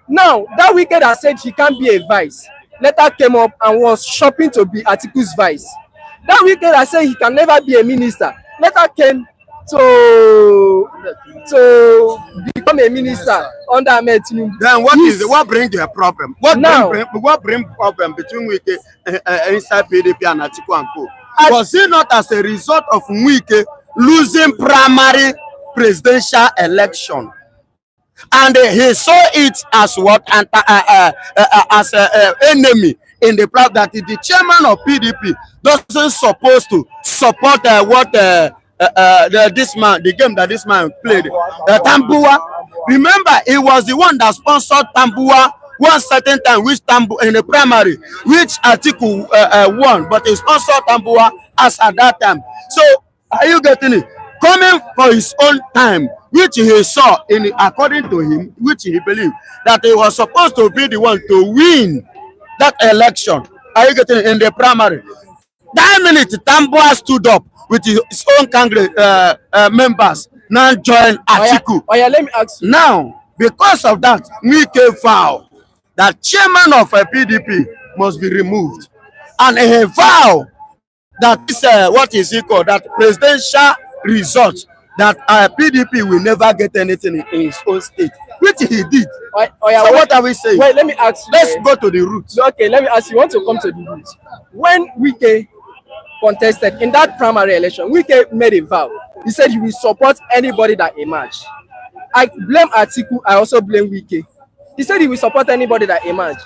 Now that Wike that said he can't be a vice later came up and was shopping to be Atiku's vice. That Wike that said he can never be a minister later came to become a minister under Ahmed Tinubu. Then what brings the problem? What bring problem between Wike inside PDP and Atiku and Co? Was it not as a result of Wike losing primary presidential election? And he saw it as what as an enemy in the plan that the chairman of PDP doesn't supposed to support the game that this man played. Tambuwa. Remember, he was the one that sponsored Tambuwa one certain time, which Tambuwa in the primary, which Atiku won, but he sponsored Tambuwa as at that time. So, are you getting it? Coming for his own time, which he saw according to him, which he believed that he was supposed to be the one to win that election. Are you getting it? In the primary? That minute, Tambuwa stood up with his own Congress members, now join Atiku. Let me ask you. Now, because of that, Wike vowed that chairman of a PDP must be removed. And he vowed that this, what is it called, that presidential result, that PDP will never get anything in his own state, which he did. So what are we saying? Wait, let me ask you. Let's go to the roots. Okay, let me ask you. You want to come to the roots? When Wike contested in that primary election, Wike made a vow. He said he will support anybody that emerge. I blame Atiku. I also blame Wike. He said he will support anybody that emerge.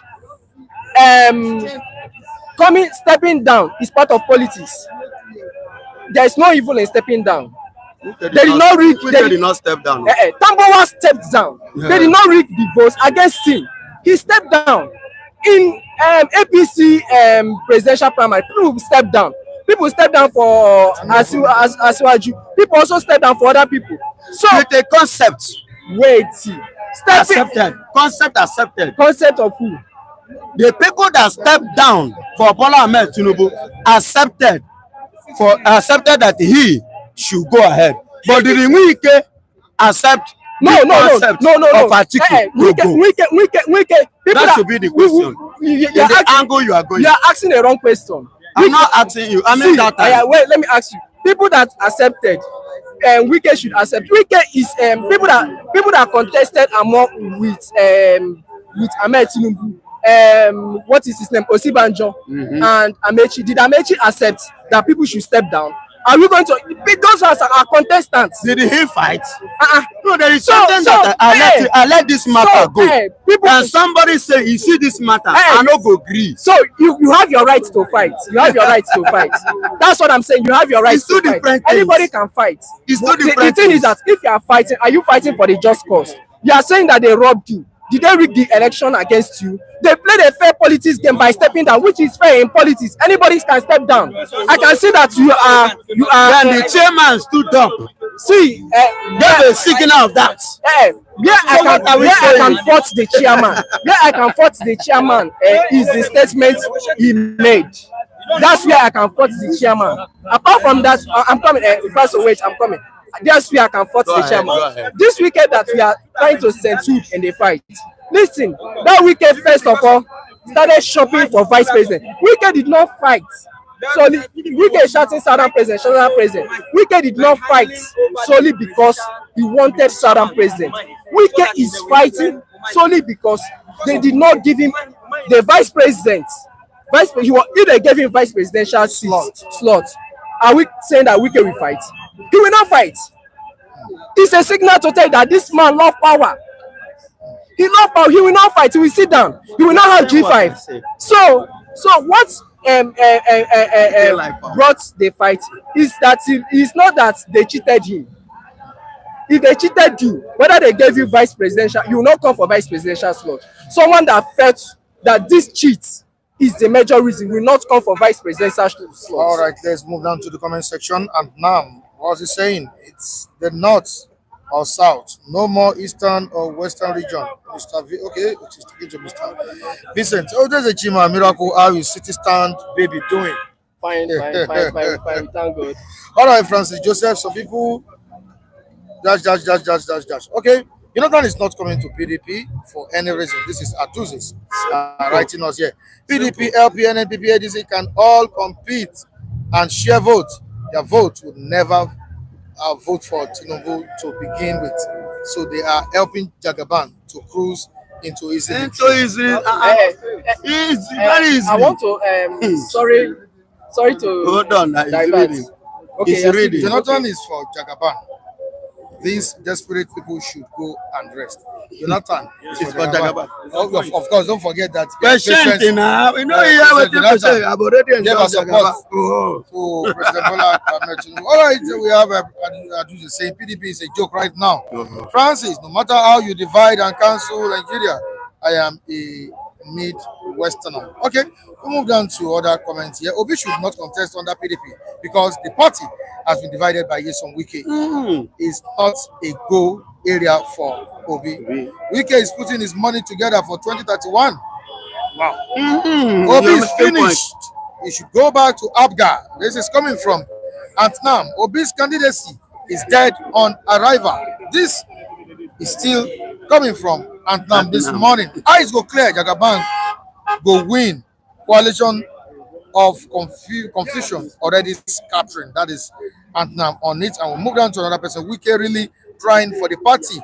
Stepping down is part of politics. There is no evil in stepping down. They did not step down. Tambuwa stepped down. Yeah. They did not rig the votes against him. He stepped down. In APC presidential primary, people stepped down. People stepped down for Asiwaju. People also stepped down for other people. So with a concept. Wait. Accepted. Concept accepted. Concept of who? The people that stepped down for Bola Ahmed Tinubu accepted that he should go ahead. But did Wike accept of Atiku? Wike. That should be the question. The angle you are going. You are asking the wrong question. I'm not asking you. I mean that time. Wait, let me ask you. People that accepted, Wike should accept. Wike is people that contested among with Ahmed Tinubu. What is his name? Osibanjo and Amechi. Did Amechi accept that people should step down? Are we going to? Those are contestants. Did he fight? No, there is something that I let this matter go. And somebody say, you see this matter, I no go agree. So you have your right to fight. You have your right to fight. That's what I'm saying. You have your right to fight. Anybody can fight. It's two different The thing is that if you are fighting, are you fighting for the just cause? You are saying that they robbed you. Did they rig the election against you? They played a fair politics game by stepping down, which is fair in politics. Anybody can step down. I can see that you are. When the chairman stood up, see, there's a signal of that. I can fault the chairman. Where I can fault the chairman is the statement he made. That's where I can fault the chairman. Apart from that, I'm coming. First of which I'm coming. That's where I can fault the chairman. This weekend that we are trying to censure in the fight. Listen, that weekend first of all started shopping for vice president. Wike did not fight. solely Wike shouting Southern president, Southern president. Wike did not fight solely because he wanted Southern president. Wike is fighting solely because they did not give him the vice president if they gave him vice presidential slot, are we saying that Wike will fight? He will not fight. It's a signal to tell you that this man love power. He love power. He will not fight. He will sit down. He will not have G5. So what brought the fight is that it's not that they cheated him. If they cheated you, whether they gave you vice presidential, you will not come for vice presidential slot. Someone that felt that this cheat is the major reason will not come for vice presidential slot. All right, let's move down to the comment section. And now, what's he saying? It's the north or south, no more eastern or western region. Mr. V, okay, which is taking to Mr. Vincent. Oh, there's a Chima miracle. How is city stand baby doing? Fine. Thank God. All right, Francis Joseph. Some people dash. Okay, Jonathan is not coming to PDP for any reason. This is accuses writing us here. PDP, LP, NNPP, ADC can all compete and share vote. Their vote would never vote for Tinubu to begin with. So they are helping Jagaban to cruise into easy. Very easy. I want to sorry to hold on. divert. Okay, Jonathan is for Jagaban. These desperate people should go and rest. Jonathan is for Jagaban. Of course, don't forget that. Patient now. You know, I've already enjoyed support to President Bola Tinubu. All right, we have a saying PDP is a joke right now. Francis, no matter how you divide and cancel Nigeria, I am a mid-westerner. Okay, we move down to other comments here. Obi should not contest under PDP because the party has been divided by Yeson Wike. It's not a go area for Obi. Wike is putting his money together for 2031. Wow. Obi is finished. He should go back to Abga. This is coming from Antnam. Obi's candidacy is dead on arrival. This is still coming from Antnam this morning. Eyes go clear. Jagaban go win. Coalition of confusion already scattering. That is Antnam on it. And we'll move down to another person. Wike really trying for the party.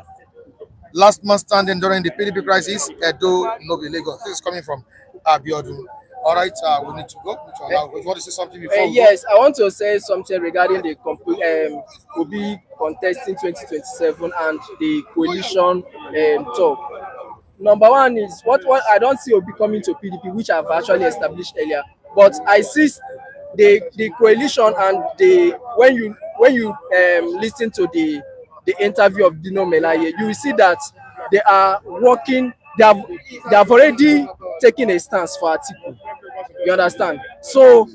Last man standing during the PDP crisis, Edo Nobi Lagos. This is coming from Abiodun. All right, we need to go. You want to say something before? Yes, I want to say something regarding the Obi contesting 2027 and the coalition talk. Number one is what I don't see Obi coming to PDP, which I've actually established earlier. But I see the coalition and when you listen to the interview of Dino Melaye, you will see that they are working. They have already taken a stance for Atiku. You understand? So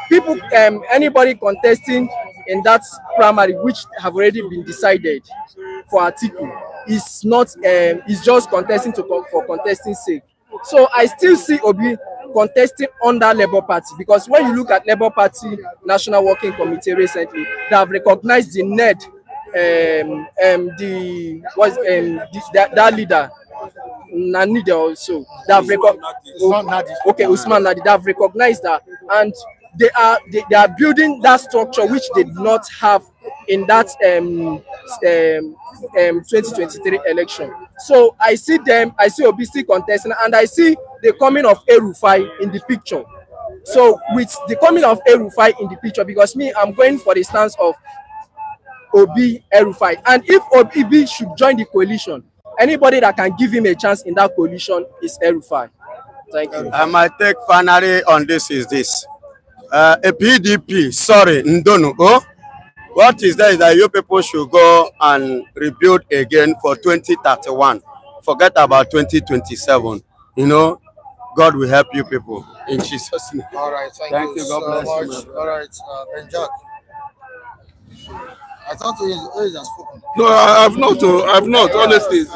people, anybody contesting in that primary, which have already been decided for Atiku, is not is just contesting for contesting sake. So I still see Obi contesting under Labour Party, because when you look at Labour Party National Working Committee recently, they have recognized the NED, that leader. Nanida also. They have Usman Nadi. They have recognized that, and they are building that structure which they did not have in that 2023 election. So I see Obi still contesting, and I see the coming of El-Rufai in the picture. So with the coming of El-Rufai in the picture, because I'm going for the stance of Obi El-Rufai, and if Obi should join the coalition, anybody that can give him a chance in that coalition is El-Rufai. Thank you. My take finally on this is this. A PDP, sorry, Ndono. What is that? Is that you people should go and rebuild again for 2031. Forget about 2027. You know, God will help you people in Jesus' name. All right, thank you. God bless you. All right, Benjack. I thought he has spoken. No, I've not, honestly.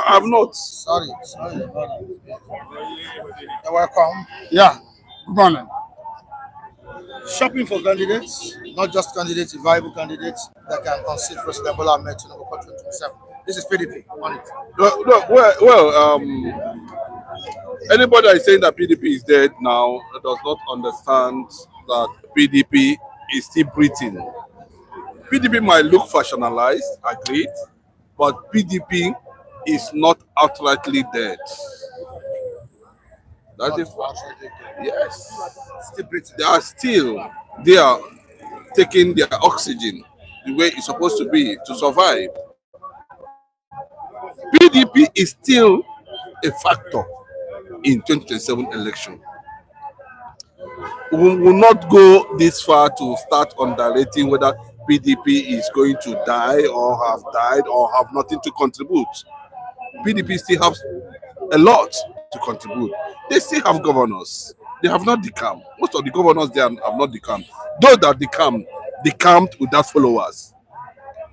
I've not. Sorry. You're welcome. Yeah, good morning. Shopping for candidates, not just candidates, viable candidates that can unseat President Bola Tinubu for 2027. This is PDP on it. Well, anybody that is saying that PDP is dead now does not understand that PDP is still breathing. PDP might look fashionalized, agreed, but PDP is not outrightly dead. That's the Not fact. outright. Yes. Still breathing. They are still there taking their oxygen the way it's supposed to be to survive. PDP is still a factor in 2027 election. We will not go this far to start underrating whether PDP is going to die or have died or have nothing to contribute. PDP still have a lot to contribute. They still have governors. They have not decamped. Most of the governors there have not decamped. Those that decamped without followers.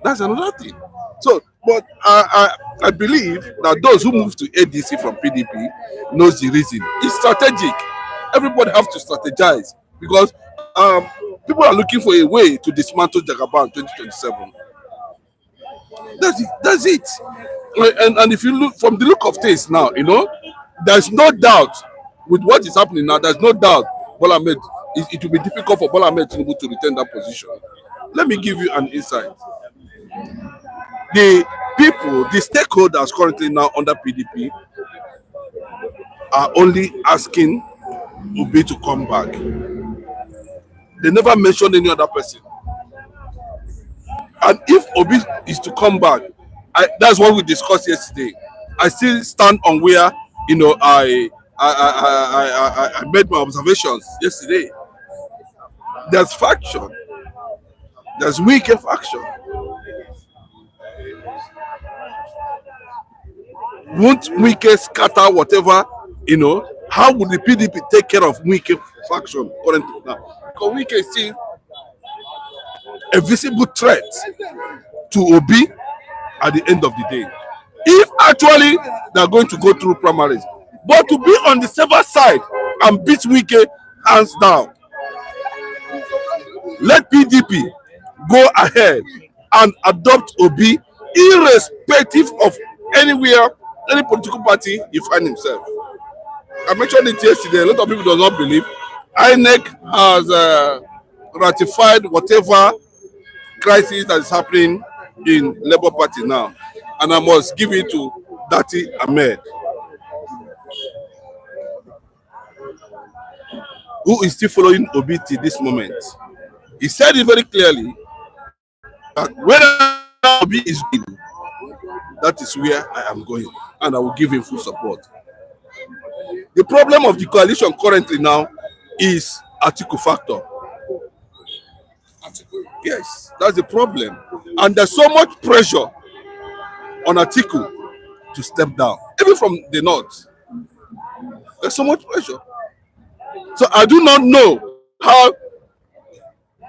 That's another thing. So, but I believe that those who move to ADC from PDP knows the reason. It's strategic. Everybody have to strategize because people are looking for a way to dismantle Jagaban 2027. That's it. That's it. And if you look from the look of things now, there's no doubt with what is happening now. There's no doubt Bola Ahmed. It will be difficult for Bola Ahmed Tinubu to retain that position. Let me give you an insight. The people, the stakeholders currently now under PDP are only asking Obi to come back. They never mentioned any other person. And if Obi is to come back, that's what we discussed yesterday. I still stand on where I made my observations yesterday. There's faction. There's weaker faction. Won't Wike scatter whatever, how would the PDP take care of Wike faction currently now? Because Wike is still a visible threat to Obi at the end of the day. If actually they're going to go through primaries, but to be on the safer side and beat Wike hands down, let PDP go ahead and adopt Obi irrespective of anywhere, any political party he finds himself. I mentioned it yesterday. A lot of people do not believe. INEC has ratified whatever crisis that is happening in Labour Party now. And I must give it to Dati Ahmed, who is still following Obi till this moment. He said it very clearly that when Obi is good, that is where I am going, and I will give him full support. The problem of the coalition currently now is Atiku factor. Yes, that's the problem. And there's so much pressure on Atiku to step down, even from the north. There's so much pressure. So I do not know how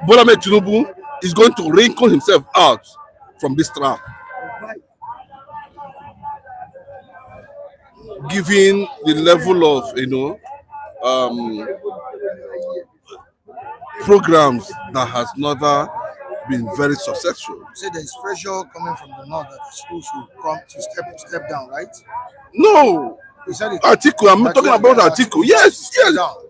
Bola Ahmed Tinubu is going to wrinkle himself out from this trap. Given the level of, programs that has never been very successful. You say there is pressure coming from the north that the school should come to step down, right? No. You said it. Atiku, I'm not talking about Atiku. Yes,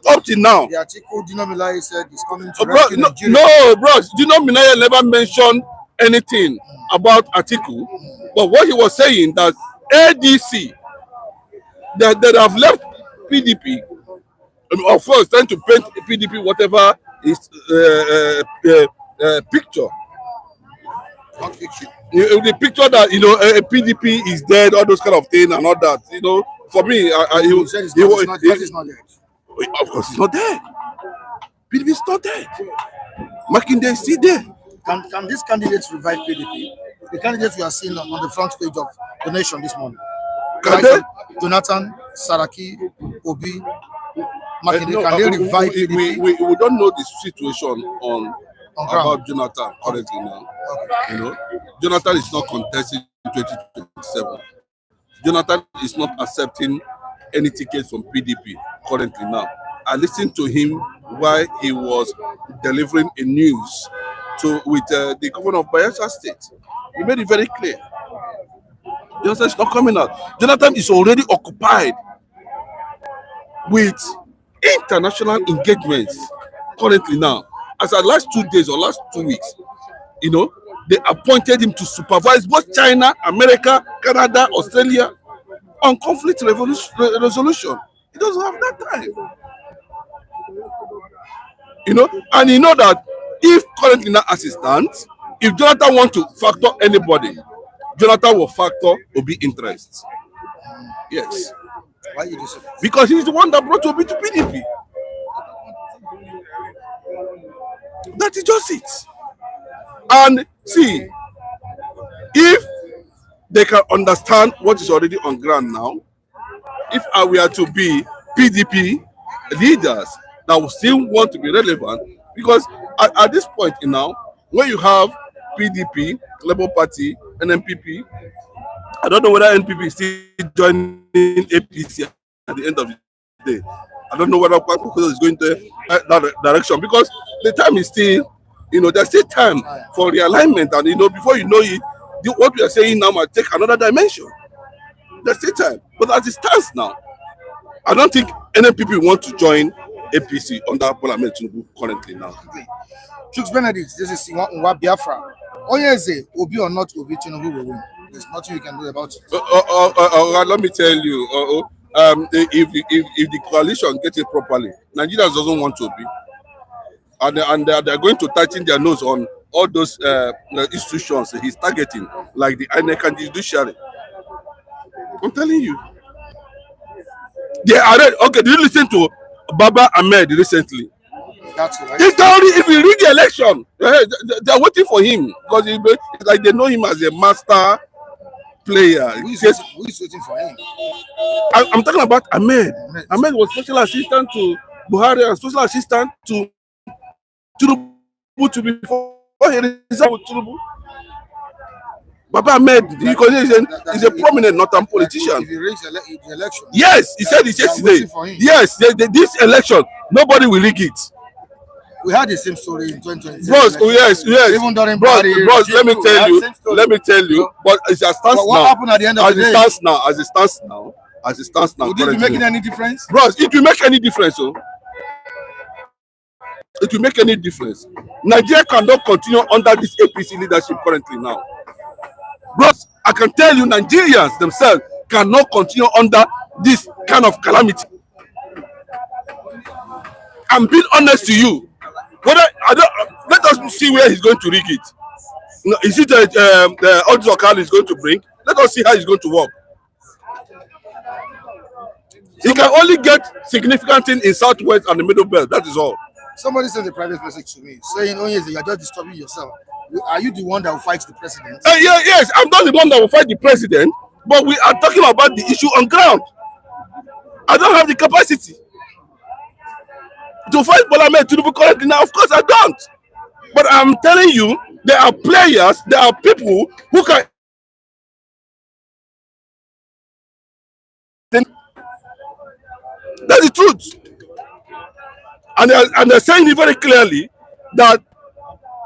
up till now. The Atiku Dino Melaye said he's coming to rescue Nigeria. No, bro, Dino Melaye never mentioned anything about Atiku. But what he was saying that ADC that have left PDP, of course, trying to paint PDP whatever is picture. Not fiction. The picture that PDP is dead, all those kind of things and all that. For me, He said it's not dead. Of course, it's not dead. PDP is not dead. Makinde is still there. Can these candidates revive PDP? The candidates we are seeing on the front page of the Nation this morning. Can they? Jonathan, Saraki, Obi, Makinde, can they revive PDP? We don't know the situation on ground. about Jonathan currently now. Okay. Jonathan is not contesting in 2027. Jonathan is not accepting any tickets from PDP currently now. I listened to him while he was delivering a news with the governor of Bayelsa State. He made it very clear. Jonathan is not coming out. Jonathan is already occupied with international engagements currently now. As the last 2 days or last 2 weeks, they appointed him to supervise both China, America, Canada, Australia on conflict resolution. He doesn't have that time. And you know that if currently now as it stands, if Jonathan want to factor anybody, Jonathan will factor Obi interests. Yes. Why you do so? Because he's the one that brought Obi to PDP. That is just it. And see, if they can understand what is already on ground now, if we are to be PDP leaders that will still want to be relevant, because at this point now, when you have PDP, Labour Party, and NPP, I don't know whether NPP is still joining APC at the end of the day. I don't know whether Kwakwa is going to that direction, because the time is still, there's still time for realignment, and before you know it, what we are saying now might take another dimension. There's still time, but as it stands now, I don't think any people want to join APC under Bola Tinubu currently now. Chooks Benedict, this is Nwa Biafra. Oyeze, Obi or not Obi, Tinubu will win. There's nothing you can do about it. Let me tell you, if the coalition gets it properly, Nigerians doesn't want to be, and they're going to tighten their nose on all those institutions he's targeting, like the INEC and the judiciary. I'm telling you, they are ready. Okay, did you listen to Baba Ahmed recently? That's right. If you read the election, they're waiting for him because it's like they know him as a master player. Who is waiting for him? I'm talking about Ahmed. Ahmed was special assistant to Buhari and special assistant to Tinubu to before he resigned with Tinubu. Baba Ahmed, he's a prominent northern politician. If he rigs the election. Yes, he said it yesterday. Yes, this election, nobody will rig it. We had the same story in 2020. Bros, yes. Even during bros, let me tell you. But it stands now. What happened at the end of the day? As it stands now. Would it be making any difference? Bros, it will make any difference. It will make any difference. Nigeria cannot continue under this APC leadership currently now. Bros, I can tell you, Nigerians themselves cannot continue under this kind of calamity. I'm being honest to you. Let us see where he's going to rig it. Is it the audio call is going to bring? Let us see how he's going to work. He can only get significant thing in Southwest and the Middle Belt. That is all. Somebody sent a private message to me saying, "Oh yes, you're just disturbing yourself. Are you the one that will fight the president?" Yes, I'm not the one that will fight the president, but we are talking about the issue on ground. I don't have the capacity to fight Bola Tinubu currently now. Of course, I don't. But I'm telling you, there are players, there are people who can. That's the truth. And they're saying it very clearly that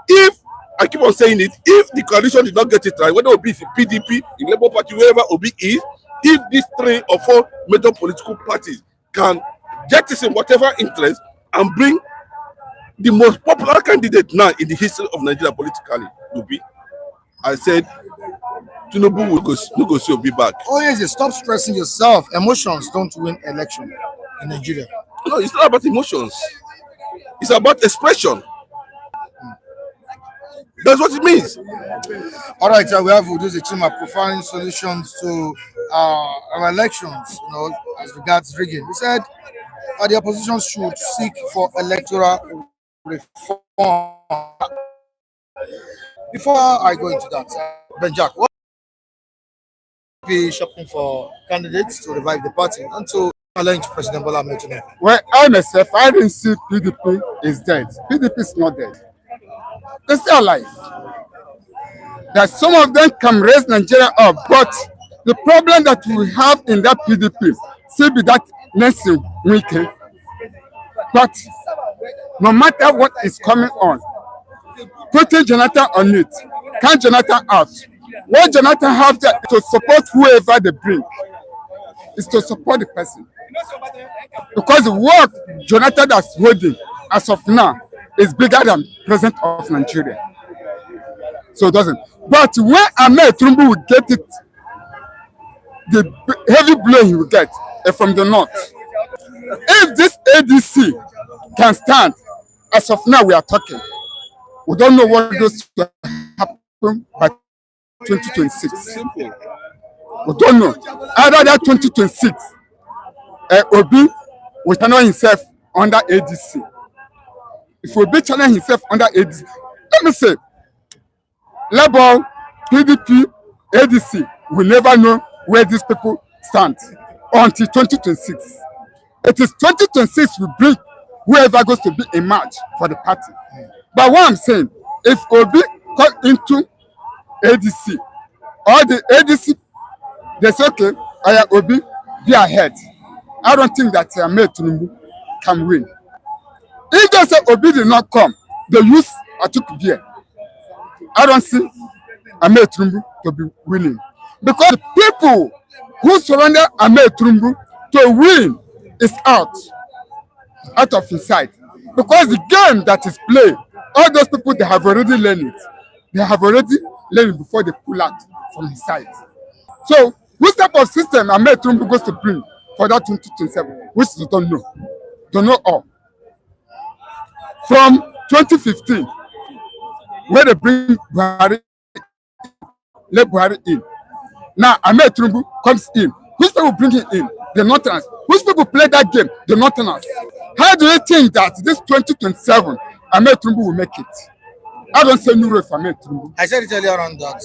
if, I keep on saying it, if the coalition did not get it right, whether it be the PDP, the Labour Party, wherever Obi is, if these 3 or 4 major political parties can jettison whatever interest and bring the most popular candidate now in the history of Nigeria politically, Obi, I said, Tinubu will go see Obi back. Oh yes, stop stressing yourself. Emotions don't win election in Nigeria. No, it's not about emotions. It's about expression. That's what it means. All right, we'll do the team of profiling solutions to our elections, as regards rigging. We said the opposition should seek for electoral reform. Before I go into that, Benjack, what be shopping for candidates to revive the party and to challenge President Bola Tinubu? Well, I myself, I didn't see PDP is dead. PDP is not dead. They're still alive. That some of them can raise Nigeria up, but the problem that we have in that PDP still be that Nelson Wike. But no matter what is coming on, putting Jonathan on it, can Jonathan out? What Jonathan have to support whoever they bring is to support the person. Because the work Jonathan is holding as of now is bigger than President of Nigeria. So it doesn't. But when Ahmed Tinubu will get it, the heavy blow he will get from the north. if this ADC can stand, as of now we are talking, we don't know what goes to happen by 2026. Simple. We don't know. Either that 2026, Obi will channel himself under ADC. If Obi channel himself under ADC, let me say, Labour, PDP, ADC, we never know where these people stand until 2026. It is 2026 we bring whoever goes to be a match for the party. But what I'm saying, if Obi come into ADC, or the ADC, they say, okay, Obi, be ahead. I don't think that Tinubu can win. If they say Obi did not come, they use Atiku beer. I don't see Tinubu to be winning. Because the people who surrender Tinubu to win is out of his sight. Because the game that is played, all those people, they have already learned it. They have already learned it before they pull out from his side. So, which type of system Tinubu goes to bring for that 2027, which we don't know. Don't know all. From 2015, where they bring Buhari, let Buhari in. Now, Tinubu comes in. Which people bring him in? The Northerners. Which people play that game? The Northerners. How do you think that this 2027, Tinubu will make it? I don't say new road for Tinubu. I said it earlier on that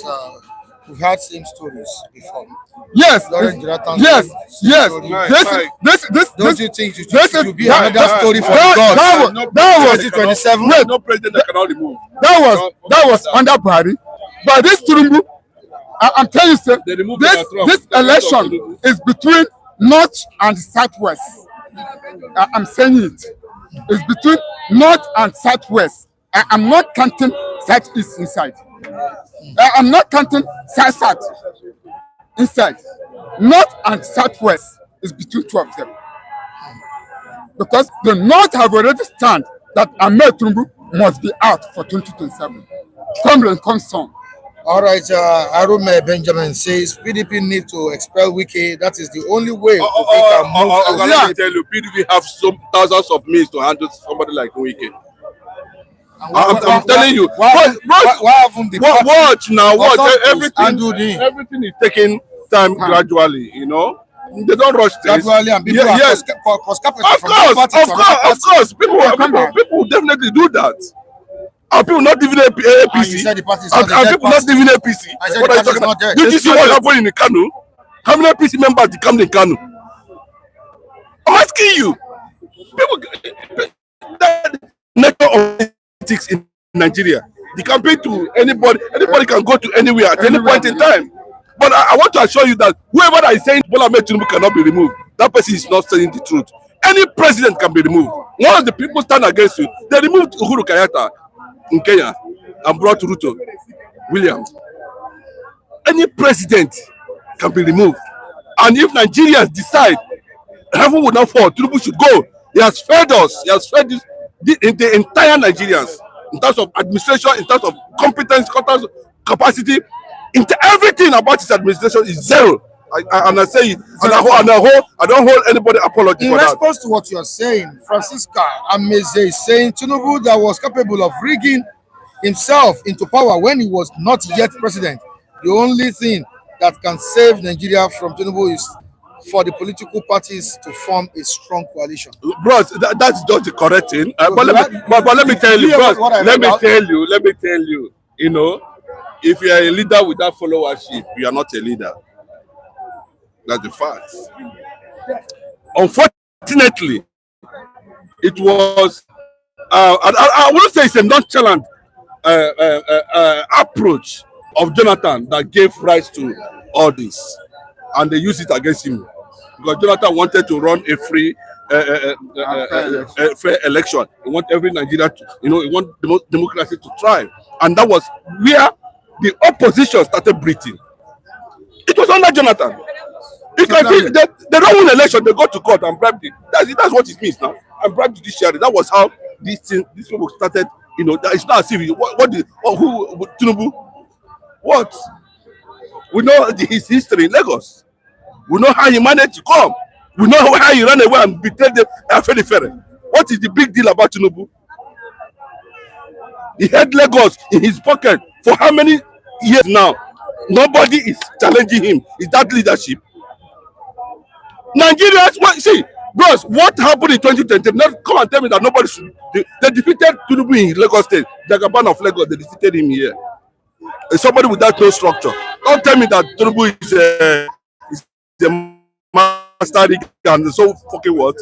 we've had same stories before. Yes, yes. Don't you think it should be another story for God? That was 2027. Wait, No president that cannot remove. that was under Buhari. But this Tinubu, I'm telling you, sir, this election is between North and Southwest. I'm saying it. It's between North and Southwest. I'm not counting Southeast inside. I'm not counting South inside. North and Southwest is between two of them. Because the North have already stand that Tinubu must be out for 2027. Come some. All right, Arume Benjamin says PDP need to expel Wike. That is the only way we can move. Let me tell you, PDP have some thousands of means to handle somebody like Wike. I'm telling you. Why haven't the watch now? Watch everything. Everything is taking time gradually. You know, they don't rush things. Gradually, and people yes. Of course. People definitely do that. Are people not even APC? Are people not even APC? What are you talking about? Did you see what happened in the Kanu? How many APC members become the Kanu? I'm asking you. People, that nature of politics in Nigeria, the campaign to anybody can go to anywhere at any point in time. But I want to assure you that whoever that is saying Bola Tinubu cannot be removed, that person is not saying the truth. Any president can be removed. Once the people stand against you, they removed Uhuru Kenyatta in Kenya and brought Ruto Williams. Any president can be removed. And if Nigerians decide heaven will not fall, Tinubu should go. He has fed us. He has fed the entire Nigerians in terms of administration, in terms of competence, in terms of capacity. Everything about his administration is zero. And I say it, and I don't hold anybody apology for that. In response to what you are saying, Francisca Ameze is saying Tinubu that was capable of rigging himself into power when he was not yet president. The only thing that can save Nigeria from Tinubu is for the political parties to form a strong coalition. Bros, that's just the correct thing. But let me tell you, bros, let me tell you, you know, if you are a leader without followership, you are not a leader. That's the fact. Unfortunately, it was, I wouldn't say it's a nonchalant approach of Jonathan that gave rise to all this. And they used it against him. Because Jonathan wanted to run a free, fair election. He want every Nigerian to, he want democracy to thrive. And that was where the opposition started breathing. It was under Jonathan. You can see they don't win election, they go to court and bribe it. That's what it means now. And bribe judiciary. That was how these people started. It's not as if who Tinubu? What? We know his history in Lagos. We know how he managed to come. We know how he ran away and betrayed them. What is the big deal about Tinubu? He had Lagos in his pocket for how many years now? Nobody is challenging him. Is that leadership? Nigerians, see, bros, what happened in 2020? Not come and tell me that nobody should. They defeated Tinubu in Lagos State. Jagaban of Lagos, they defeated him here. Somebody without no structure. Don't tell me that Tinubu is a master rig and so fucking what?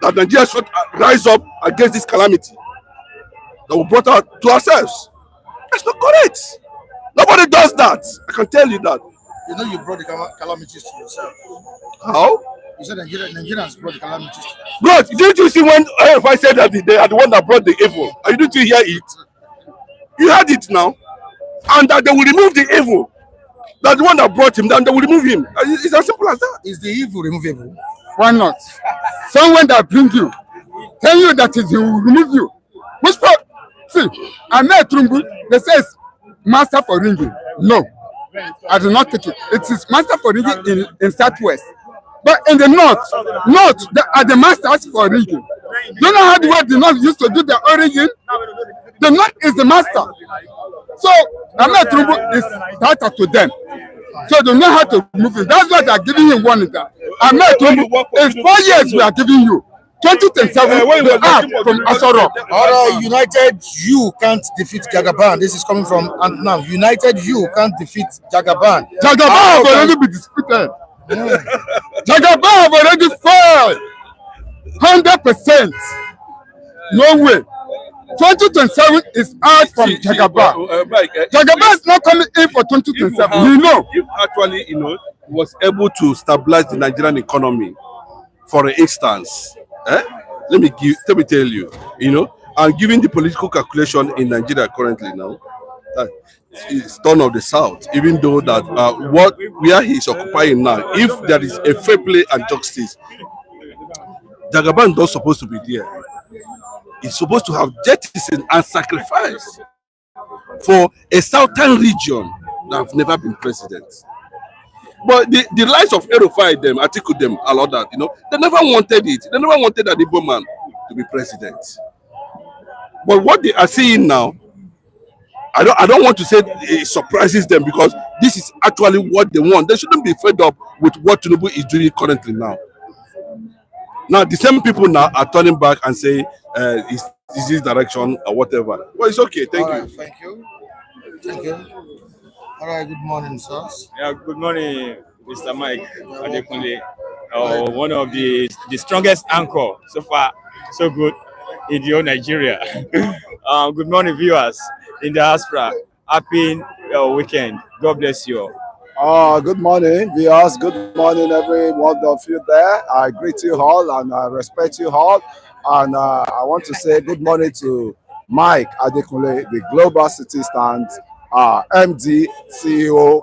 That Nigeria should rise up against this calamity that we brought out to ourselves. That's not correct. Nobody does that. I can tell you that. You know you brought the calamities to yourself. How? You said Nigerians brought the calamities to yourself. Bro, didn't you see when I said that they are the one that brought the evil? Didn't you hear it? You heard it now. And that they will remove the evil. That the one that brought him down, they will remove him. It's as simple as that. Is the evil removable? Why not? Someone that bring you, tell you that he will remove you. Which part? See, I met Tinubu. They says master for ringing. No, I do not take it. It is master for ringing in Southwest. But in the north, they are the masters for ringing. You know how the way the north used to do their origin? The north is the master. So Ahmed Tinubu is tighter to them. So they know how to move it. That's why they are giving him one. Ahmed Tinubu, it's 4 years we are giving you. 2027 from Asoro. Alright, United you can't defeat Jagaban. This is coming from now. United you can't defeat Jagaban. Jagaban have already been disputed. Jagaban have already failed. 100%. No way. 2027 is out from Jagaban. Jagaban is not coming in for 2027. You know. If actually, was able to stabilize the Nigerian economy, for instance, let me tell you, and given the political calculation in Nigeria currently now, that is turn of the South, even though that where he is occupying now, if there is a fair play and justice, Jagaban is not supposed to be there. He's supposed to have jettison and sacrifice for a southern region that have never been president. But the likes of Erufai them, Atiku them, all of that, they never wanted it. They never wanted an Igbo man to be president. But what they are seeing now, I don't want to say it surprises them, because this is actually what they want. They shouldn't be fed up with what Tinubu is doing currently now. Now, the same people now are turning back and say it's this direction or whatever. Well, it's okay. Thank you. Thank you. Thank you. All right. Good morning, sirs. Yeah. Good morning, Mr. Mike Adekunle. One of the strongest anchor so far, so good in the whole Nigeria. Good morning, viewers in the diaspora. Happy weekend. God bless you all. Good morning, viewers. Good morning, every one of you there. I greet you all and I respect you all. And I want to say good morning to Mike Adekunle, the Global City Stand MD, CEO.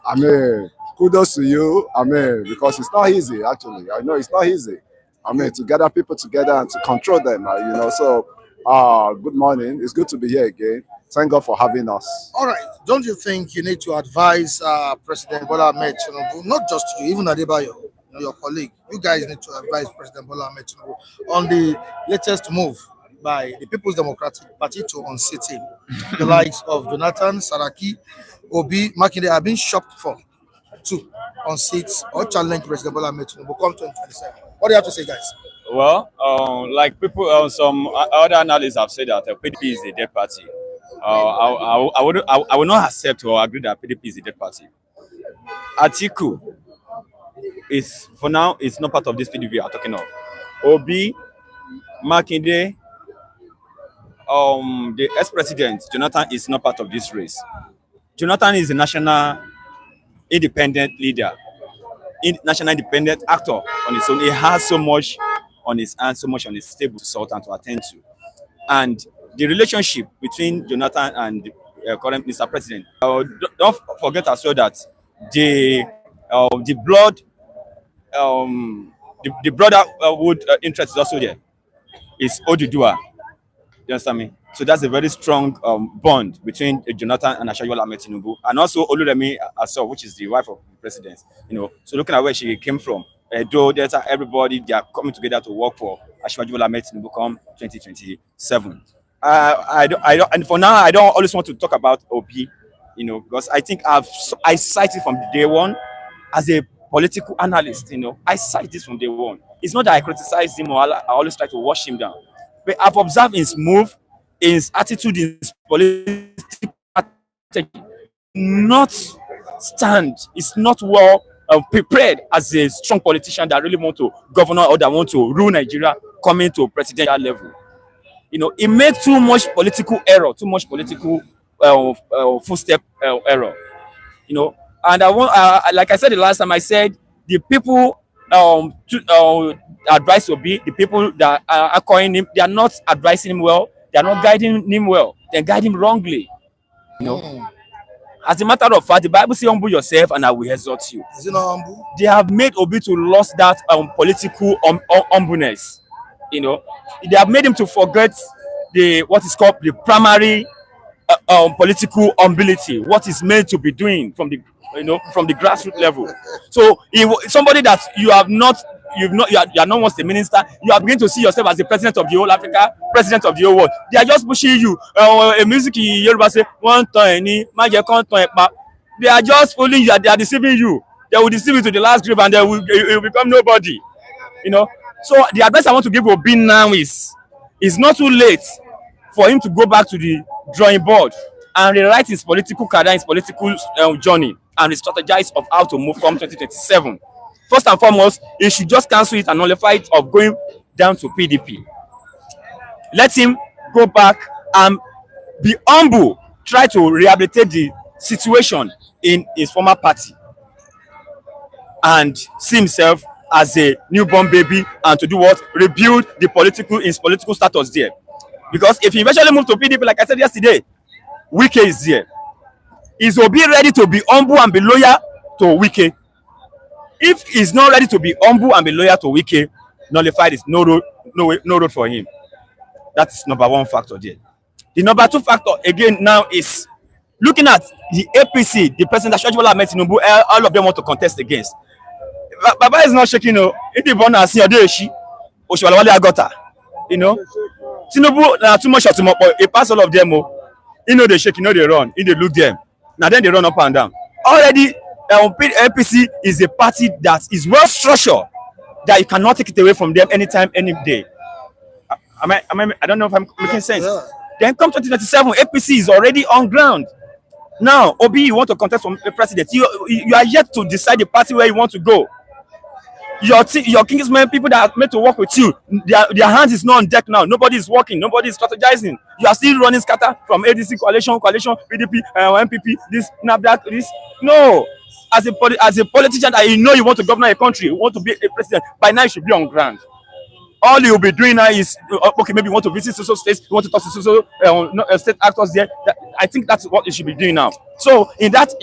I mean, kudos to you. I mean, because it's not easy, actually. I know it's not easy. I mean, to gather people together and to control them, So, good morning. It's good to be here again. Thank God for having us. All right. Don't you think you need to advise President Bola Tinubu, not just you, even Adebayo, your colleague, you guys need to advise President Bola Tinubu on the latest move by the People's Democratic Party to unseat him? The likes of Jonathan, Saraki, Obi, Makinde have been shopped for to unseat or challenge President Bola Tinubu come 2027. What do you have to say, guys? Well, like people, some other analysts have said that PDP is a dead party. I would not accept or agree that PDP is a dead party. Atiku is, for now, it's not part of this PDP we are talking of. Obi, Makinde, the ex-president Jonathan is not part of this race. Jonathan is a national independent leader, national independent actor on his own. He has so much on his hands, so much on his table to sort and to attend to. And the relationship between Jonathan and the current Mr. President, don't forget as well that the brotherhood interest is also there. It's Oduduwa. You understand me? So that's a very strong bond between Jonathan and Asiwaju Bola Tinubu, and also Oluremi herself, which is the wife of the president. You know, so looking at where she came from, though there's everybody they are coming together to work for Asiwaju Bola Tinubu come 2027. And for now, I don't always want to talk about OP, you know, because I think I cited from day one as a political analyst. You know, I cite this from day one. It's not that I criticize him or I always try to wash him down, but I've observed his move, his attitude, his political strategy, not stand. It's not well prepared as a strong politician that really want to govern or that want to rule Nigeria coming to presidential level. You know, it made too much political error, too much political footstep error. You know, and I want, like I said the last time, I said the people advice will be the people that are calling him. They are not advising him well. They are not guiding him well. They guide him wrongly. You know. As a matter of fact, the Bible says, "Humble yourself, and I will exalt you." Is it not humble? They have made Obi to lose that political humbleness. You know, they have made him to forget what is called the primary political humility, what is meant to be doing from the from the grassroots level. So somebody that you are not once a minister, you are beginning to see yourself as the president of the whole Africa, president of the whole world. They are just pushing you. A music Yoruba say one time, they are just fooling you. They are deceiving you. They will deceive you to the last grave, and you will become nobody. You know. So the advice I want to give Obi now is, it's not too late for him to go back to the drawing board and rewrite his political career, his political journey, and re-strategize of how to move from 2027. First and foremost, he should just cancel it and nullify it of going down to PDP. Let him go back and be humble, try to rehabilitate the situation in his former party, and see himself as a newborn baby, and to do what? Rebuild his political status there. Because if he eventually move to PDP, like I said yesterday, Wike is there. Is Obi ready to be humble and be loyal to Wike? If he's not ready to be humble and be loyal to Wike, nullified is no road for him. That's number one factor there. The number two factor again now is looking at the APC, the President Asiwaju Bola Tinubu, all of them want to contest against. Baba is not shaking, no. If the born as senior Deshi, Oshiwalawale Agota, you know. Tinubu na too much of Tinubu, but he pass all of them. You know they shake, you know they run, you they look them. Now then they run up and down. Already, APC is a party that is well structured, that you cannot take it away from them anytime, any day. I don't know if I'm making sense. Yeah. Then come 2027, APC is already on ground. Now, Obi, you want to contest for the president. You are yet to decide the party where you want to go. Your Kingsmen, people that are meant to work with you, their hands is not on deck now. Nobody is working. Nobody is strategizing. You are still running scatter from ADC coalition, PDP, MPP, this, NABDAC, this. No. As a politician that you know you want to govern a country, you want to be a president, by now you should be on ground. All you'll be doing now is, okay, maybe you want to visit social states, you want to talk to social state actors there. I think that's what you should be doing now. So in that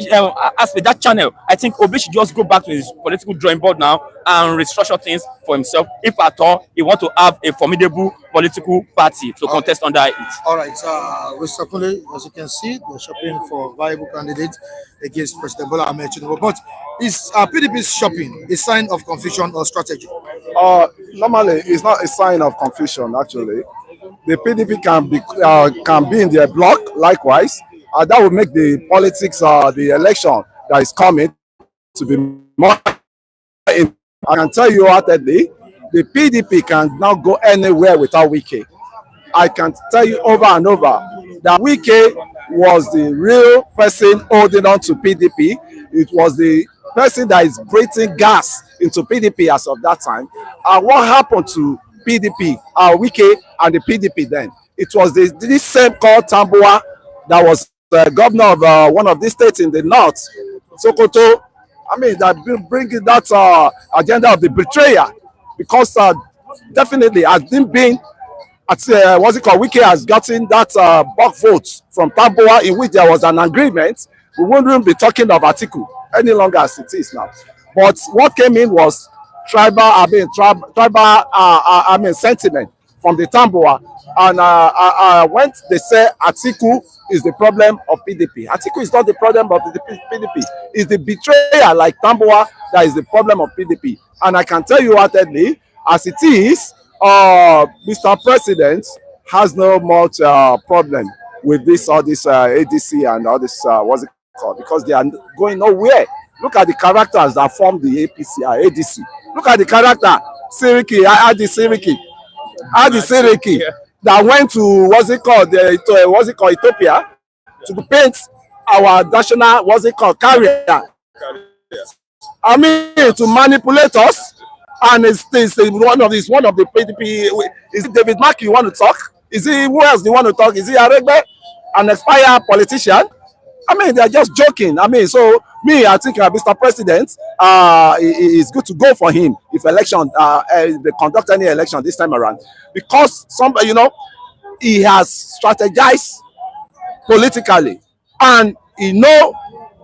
aspect, that channel, I think Obi should just go back to his political drawing board now and restructure things for himself. If at all, he want to have a formidable political party to contest under it. All right, Mr. Kule, as you can see, they're shopping for viable candidates against President Bola Tinubu. But is PDP's shopping a sign of confusion or strategy? Normally, it's not a sign of confusion. Actually, the PDP can be in their bloc. Likewise, that will make the politics, the election that is coming, to be more. I can tell you heartedly, the PDP can not go anywhere without Wike. I can tell you over and over that Wike was the real person holding on to PDP. It was the person that is breathing gas into PDP as of that time. And what happened to PDP, Wike and the PDP then? It was this same called Tambuwa that was the governor of one of these states in the north, Sokoto. I mean, that bringing that agenda of the betrayer, because definitely has been what's it called? Wike has gotten that bulk votes from Tambuwa, in which there was an agreement. We wouldn't be talking of Atiku any longer as it is now. But what came in was tribal sentiment from the Tambuwa, And when they say Atiku is the problem of PDP, Atiku is not the problem of the PDP. It's the betrayer like Tambuwa that is the problem of PDP. And I can tell you wholeheartedly, as it is, Mr. President has no much problem with all this ADC and all this, what's it called? Because they are going nowhere. Look at the characters that form the ADC. Look at the character, Siriki, Adi Siriki, that went to, Ethiopia, to paint our national, carrier. I mean, to manipulate us. And it's one of the PDP. Is it David Mark you want to talk? Is it who else do you want to talk? Is it Aregbe, an expired politician? I mean, they're just joking. I mean, so I think Mr. President, it's good to go for him if they conduct any election this time around, because he has strategized politically and he know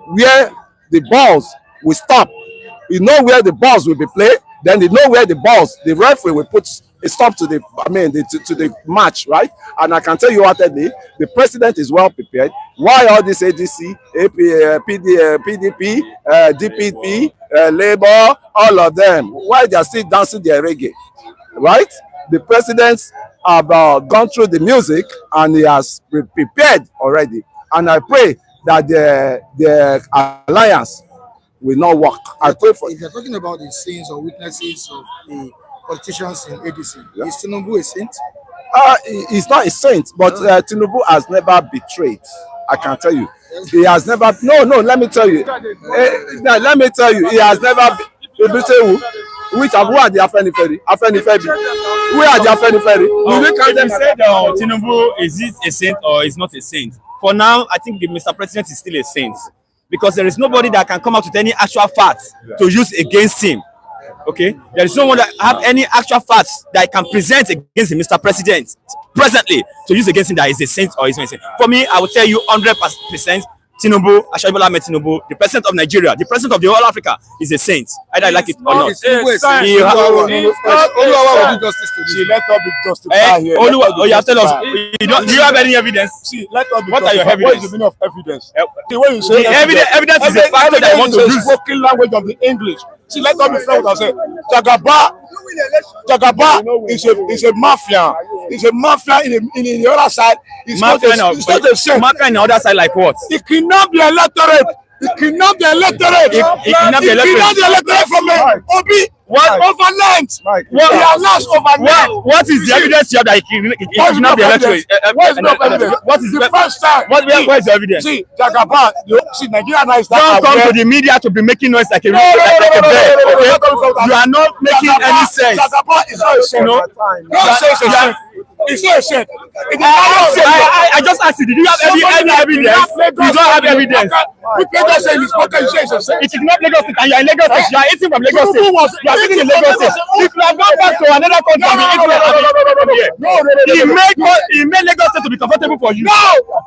where the balls will stop. He know where the balls will be played. Then they know where the referee will put a stop to the match, right? And I can tell you wholeheartedly, the president is well prepared. Why all this ADC, PDP, DPP, Labour, all of them? Why they are still dancing their reggae, right? The president have gone through the music and he has prepared already. And I pray that the alliance will not work. I pray for. If you're talking about the sins or weaknesses of the politicians in ADC, is Tinubu a saint? He's not a saint, but Tinubu has never betrayed. I can tell you. He has never. No, let me tell you. Let me tell you. He has never betrayed who? Who are the Afenifere? Who are the Afenifere? You said Tinubu, is it a saint or is not a saint? For now, I think the Mr. President is still a saint, because there is nobody that can come out with any actual facts to use against him. Okay, there is no one that have any actual facts that I can present against him, Mr. President, presently, to use against him that is a saint or is not a saint. For me, I will tell you 100%. Tinubu, Bola Tinubu, the president of Nigeria, the president of the whole Africa, is a saint. Either I like it or not. She let her be justified here. You have tell us. Do you have any evidence? Let her be what are your justified. What is evidence? the meaning of evidence? The way you say evidence is a factor that I want to use. Spoken language of the English. See, let her be fair with herself. Jagaba is a mafia. It's a mafia in the other side. It's not a shame. Mafia in the other side, like what? It cannot be electorate. It cannot be electorate. It cannot be electorate from Obi. What overland? What he has lost overland? What is the evidence here that it cannot be electorate? What is the first time? Where is the evidence? See, Jagaba, see, Nigeria now is don't come to the media to be making noise like a bird. You are not making any sense. Jagaba is not a saint. Don't say it's a saint. It's not a saint. I just asked you, did you have any evidence? You don't have evidence. We Lagos State is what you say it's a saint. It is not Lagos State, and you are in Lagos State. You are eating from Lagos State. You are sitting in Lagos State. If you have gone back to another country, he made Lagos State to be comfortable for you. No,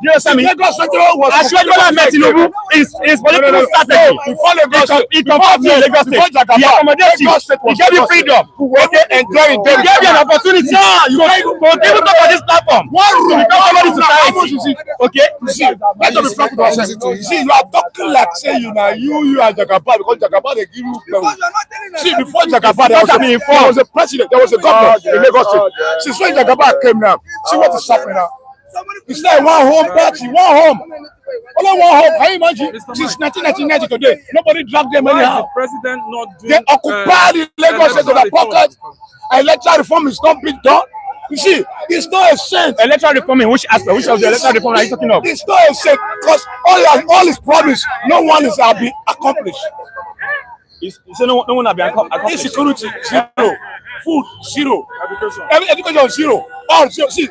you understand me? Lagos State was Bola Tinubu is political strategy. Before Lagos State, he comforts you in Lagos State. He accommodates you. He gave you freedom. Okay, enjoy it. He gave you an opportunity. You even talk on this platform. One room, somebody society. Okay. See, let me talk about something. See, you are talking like say you are Jagaba because Jagaba they give you. See, before Jagaba there was a president, there was a governor in Lagos State. Since when Jagaba came now, see what is happening now. It's like one home party, one home. Only one home. Can you imagine? Since 1990 today, nobody dragged them anyhow. President not doing, they occupy the Lagos State to their pocket. Electoral reform is not being done. You see, it's not a shame. Electoral reform in which aspect? Which of the electoral reform are you talking of? It's not a shame because all his promise, no one is been accomplished. So no one have been accomplished. Insecurity, zero. Food, zero. Education, zero. All zero. See,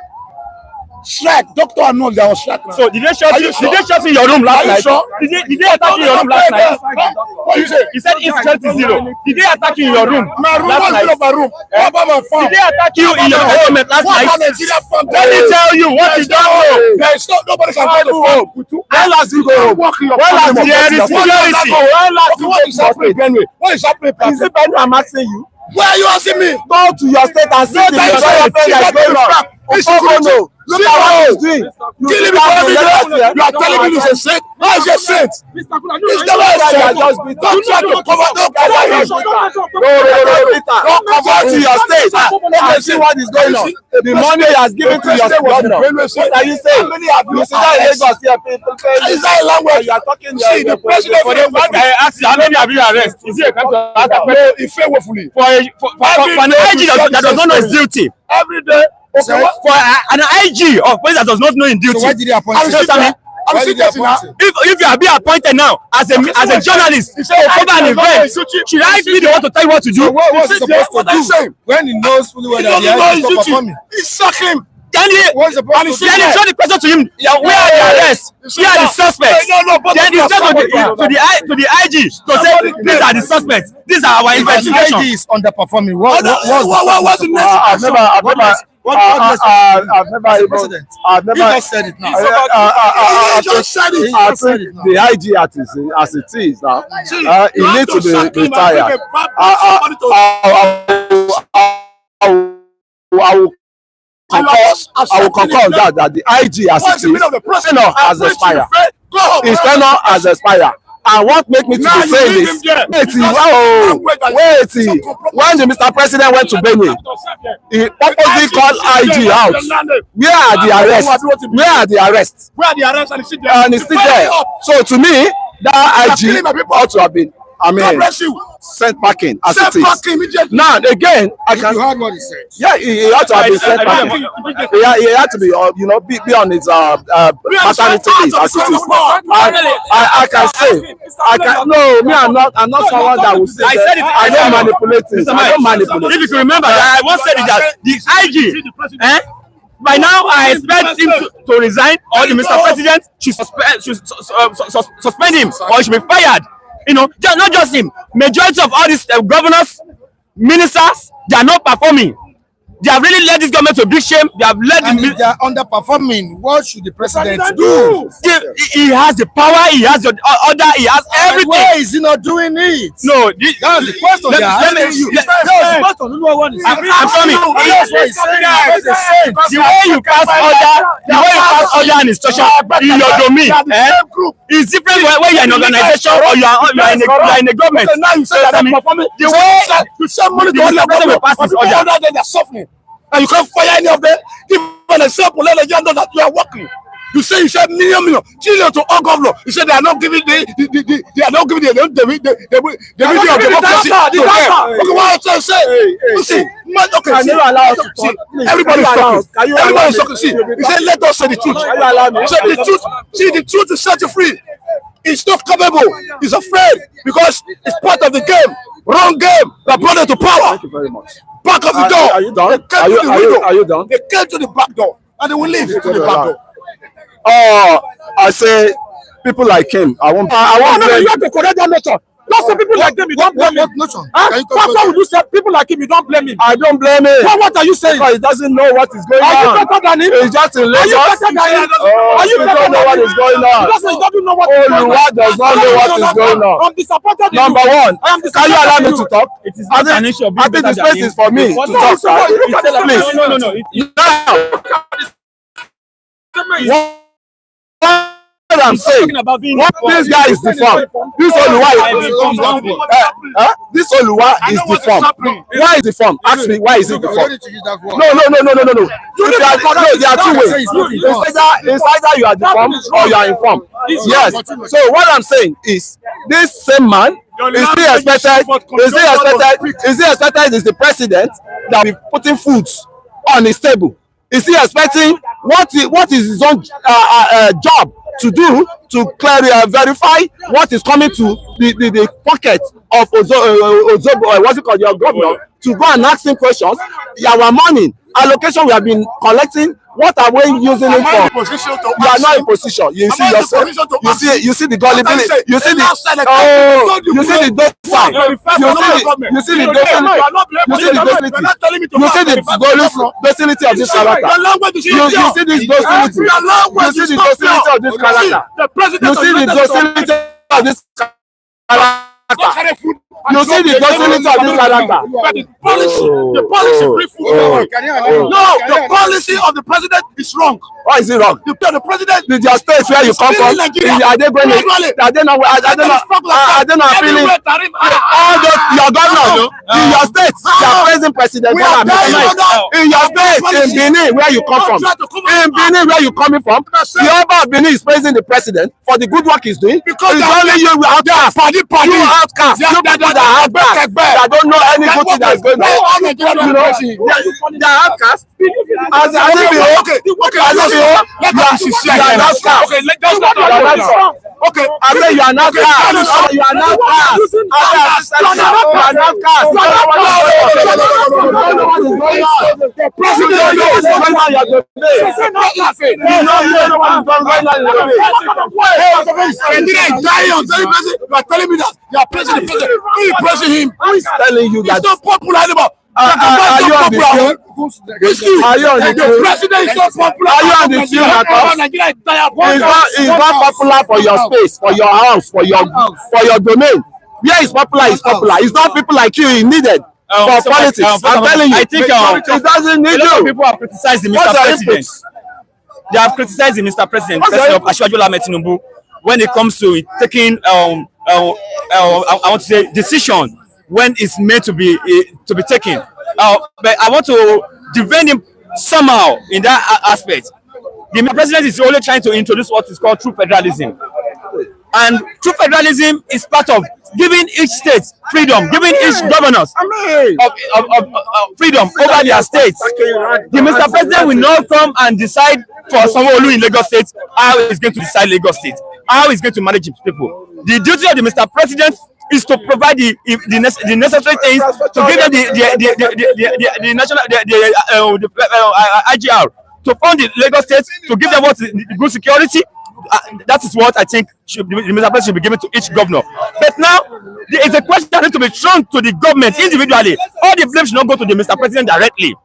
strike. Doctor and nurse, there was strike. So did they shut in your room last night? Sure? Did they attack you in your room last night? What you say? He said insecurity zero. Did they attack you in your room my room last night? My room. What about my farm? Did they attack you in your home last night? Let me tell you what you don't know. There is nobody can go to home. When last you go home? When last there is security? When last you What is happening, Benue? What is happening? Is it Benue I'm asking you? Where are you asking me? Go to your state and see the no. Look at what he's doing. Kill him every day. You are telling me he's a saint. How is he a saint? He's never a saint. Don't try to cover. Don't cover him. Don't cover to your state. Okay, see what is going on. The money he has given to your governor. What are you saying? You see that in Lagos here, people say is that a language? You are talking. See, the president for the I asked you, how many have you arrested? Is it a country? no, he failed woefully. For an IG that does not know his duty. Every day. Okay, for an IG of person that does not know in duty. So why did he appoint him? If you are being appointed now as a journalist to cover an event, should I be the one to tell you what to do? So what was he supposed to do when he knows fully well that he has to stop performing? He suck him. Then he show the question to him. Where are the arrests? Where are the suspects? Then he said to the IG to say these are the suspects. These are our investigations. IG is underperforming. What's the next? I've never said it now. I think the IG as it is now, he needs to be retired. I will concur that the IG as it is tenure has expired. His tenure has expired. And what make me to be saying this? Wait, when the Mr. President went to Benin, he purposely called IG out. Where are the arrests? Where are the arrests? And he's still there. So to me, that IG ought to have been, sent packing as it is. Now again, You heard what he said. Yeah, he had to have been sent packing. He had to be, be on his maternity leave as it is. I can say, I'm not someone that will say that I don't manipulate things. I don't manipulate. If you can remember, I once said that the IG, by now I expect him to resign, or the Mr. President should suspend him, or he should be fired. Not just him. Majority of all these governors, ministers, they are not performing. They have really led this government to big shame. They have led. And if they are underperforming, what should the president do? He has the power. He has the order. He has everything. Why is he not doing it? No, that's the question. I'm coming. The way you pass order and instruction in your domain, is different when you're in an organization or you are in a government. Now you say that I'm performing. The way you send money to other government, other than they're suffering. And you can't fire any of them. Give an example, let them know that you are working. You say you said million, trillion to all governors. You said they are not giving the video of democracy to them. Okay, what I'm trying to say? You see, okay, see, everybody's talking. Everybody's talking. See, you said let us say the truth. Say the truth. See, the truth is set you free. He's not capable. He's afraid because it's part of the game. Wrong game. They brought it to power. Thank you very much. Back of the door. Are you done? Are you done? They came to the back door and they will leave to the back door. I say people like him. I won't. You have to correct that notion. Not some people like him. You don't blame him. Why would you say people like him? You don't blame him. I don't blame him. What are you saying? Because he doesn't know what is going on. Are you better than him? He's just in Lagos. Are you better than him? Are you better than what is going on? He doesn't know what is going on. Oluwa does not know what is going on. I'm disappointed. Number one, can you allow me to talk? It is not an issue of I think the space is for me to talk. Please. No. What I'm saying, this guy is deformed. This Oluwa is deformed. Why is deformed? Ask me, why is it deformed? No. There are two ways. It's either you are deformed or you are informed. Yes. So what I'm saying is, this same man is still expected. Is the president that will be putting foods on his table? Is he expecting what is his own job to do to verify what is coming to the pocket of Ozobo, what's it called, your governor, to go and ask him questions? Our money allocation we have been collecting, what are we using it for? You are not in position. You see yourself. You see the gullibility. You see the docility. You see the docility. You see the docility of this character. You see this docility. You see the docility of this character. You see the docility of this character. You see the docility of this character. But the policy No, the policy of the president is wrong. Why is it wrong? The president Did your state where you come from? Are they going to? Are they not? Feeling all those your governors in your state? They are praising President Bola. In your state, in Benin, where you come from? In Benin, where you coming from? The Oba of Benin is praising the president for the good work he's doing. Because it's only you outcast. You outcast. You people that are outcast. That don't know any good thing that is going on. You know, they are outcast. As if you are outcast. Okay, I say you are not cast. You are not cast. You are not cast. The president knows what's going on in your debate. You know what is going on in your debate. You are telling me that you are praising the president. Who is praising him? Who is telling you that? It's not popular anymore. Are you on the tune? Are you on the tune? The president is not popular. Are you on the tune at all? It's not popular for your space, for your house, for your domain. Where is popular is popular. It's not people like you needed for politics. I'm telling you. I think it doesn't need a lot of you. people have criticized the Mr. President. They have criticized the Mr. President, President of Bola Tinubu, when it comes to taking I want to say decision when it's meant to be taken. But I want to defend him somehow in that aspect. The president is only trying to introduce what is called true federalism. And true federalism is part of giving each state freedom, giving each governors of freedom over their states. The Mr. President will not come and decide for someone in Lagos State how he's going to decide Lagos State, how he's going to manage his people. The duty of the Mr. President is to provide the necessary things to give them the national IGR to fund the Lagos State, to give them what good security. That is what I think the Mr. President should be given to each governor. But now there is a question that needs to be thrown to the government individually. All the blame should not go to the Mr. President directly.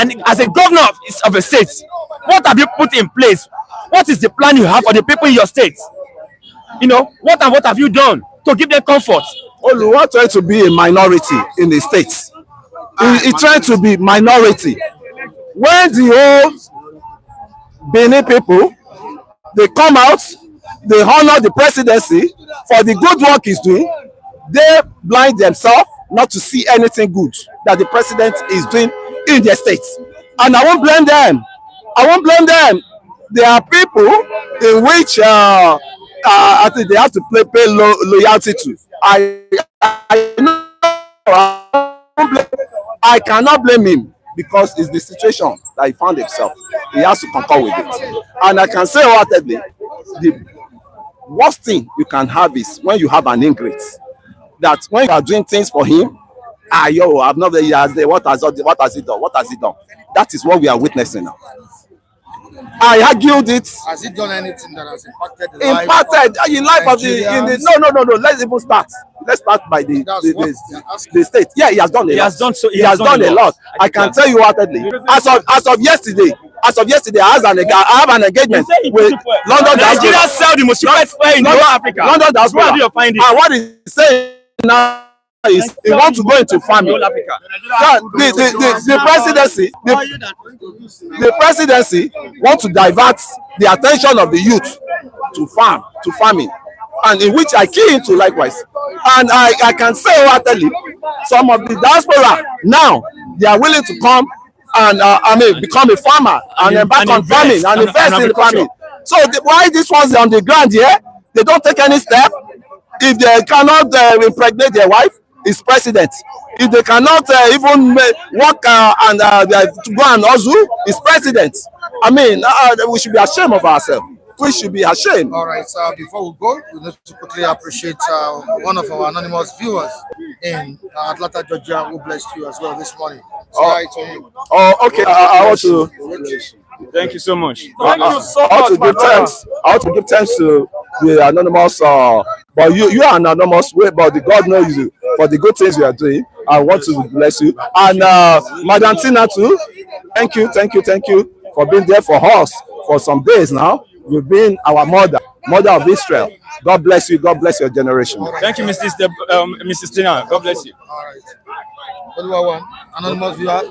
And as a governor of a state, what have you put in place? What is the plan you have for the people in your state? You know, what have you done to give them comfort? Oluwa trying to be a minority in the states. He trying to be minority. When the whole Benin people, they come out, they honor the presidency for the good work he's doing, they blind themselves not to see anything good that the president is doing in their states. And I won't blame them. I won't blame them. There are people in which I think they have to pay loyalty to. I cannot blame him because it's the situation that he found himself. He has to concur with it. And I can say wholeheartedly, the worst thing you can have is when you have an ingrate. That when you are doing things for him, I've not what has he done? What has he done? That is what we are witnessing now. I argued it. Has he done anything that has impacted the life of the no. Let's even start. Let's start by the state. Yeah, he has done a lot. He has done a lot. I can tell you wholeheartedly. As of yesterday, I have an engagement with London. Nigeria sell the most cheapest fare in North Africa. London diaspora. Where do you find it? And what he's saying now is he wants to go into farming. The presidency wants to divert the attention of the youth to farming, and in which I key into likewise. And I can say wholeheartedly, some of the diaspora now they are willing to come and become a farmer and embark on farming and invest in farming. So why this one's on the ground here? They don't take any step. If they cannot impregnate their wife, is president. If they cannot even work and to go and hustle, is president. I mean, we should be ashamed of ourselves. We should be ashamed. All right, so before we go, we need to quickly appreciate one of our anonymous viewers in Atlanta, Georgia, who blessed you as well this morning. Okay. I want to. Thank you so much. I want to give thanks to the anonymous. But you are anonymous, but the God knows you for the good things you are doing. I want to bless you. And Madam Tina too. Thank you for being there for us for some days now. You've been our mother of Israel. God bless you. God bless your generation. Thank you, Mrs. Tina. God bless you. All right. One anonymous viewer,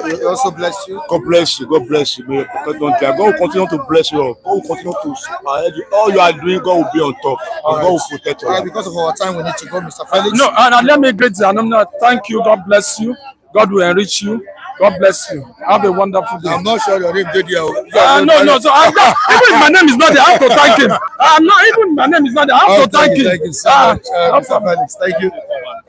we also bless you. God bless you. God bless you. May God will continue to bless you. God will continue to all you are doing. God will be on top. And God will protect you. Because of our time, we need to go, Mr. Felix. No, and let me greet the anonymous. Thank you. God bless you. God will enrich you. God bless you. Have a wonderful day. I'm not sure your name did you. No. So I'm not, even my name is not there. I have to thank him. I'm not even my name is not there. I have to thank him. Thank you so much, Mr. Felix. Thank you.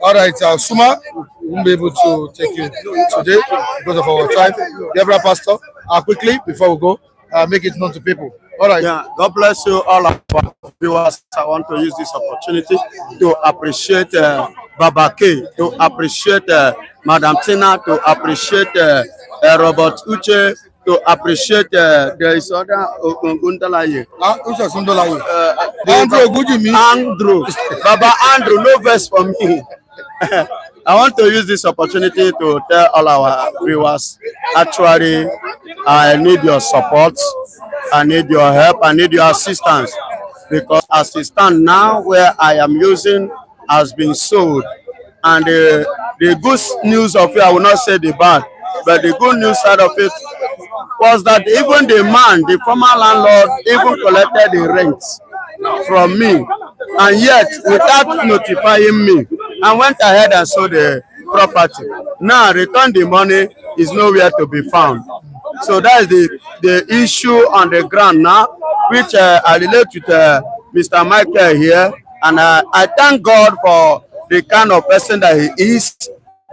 All right, Suma, we won't be able to take you today because of our time. Deborah Pastor, quickly before we go, make it known to people. All right. Yeah, God bless you, all our viewers. I want to use this opportunity to appreciate Baba K, to appreciate Madam Tina, to appreciate Robert Uche, to appreciate there is other Undalaye. Andrew. Baba Andrew, no verse for me. I want to use this opportunity to tell all our viewers, actually, I need your support, I need your help, I need your assistance, because as we stand now, where I am using has been sold, and the good news of it, I will not say the bad, but the good news side of it was that even the man, the former landlord, even collected the rent from me, and yet without notifying me, and went ahead and sold the property. Now return the money is nowhere to be found. So that is the issue on the ground now, which I relate with Mr. Michael here, and I thank God for the kind of person that he is,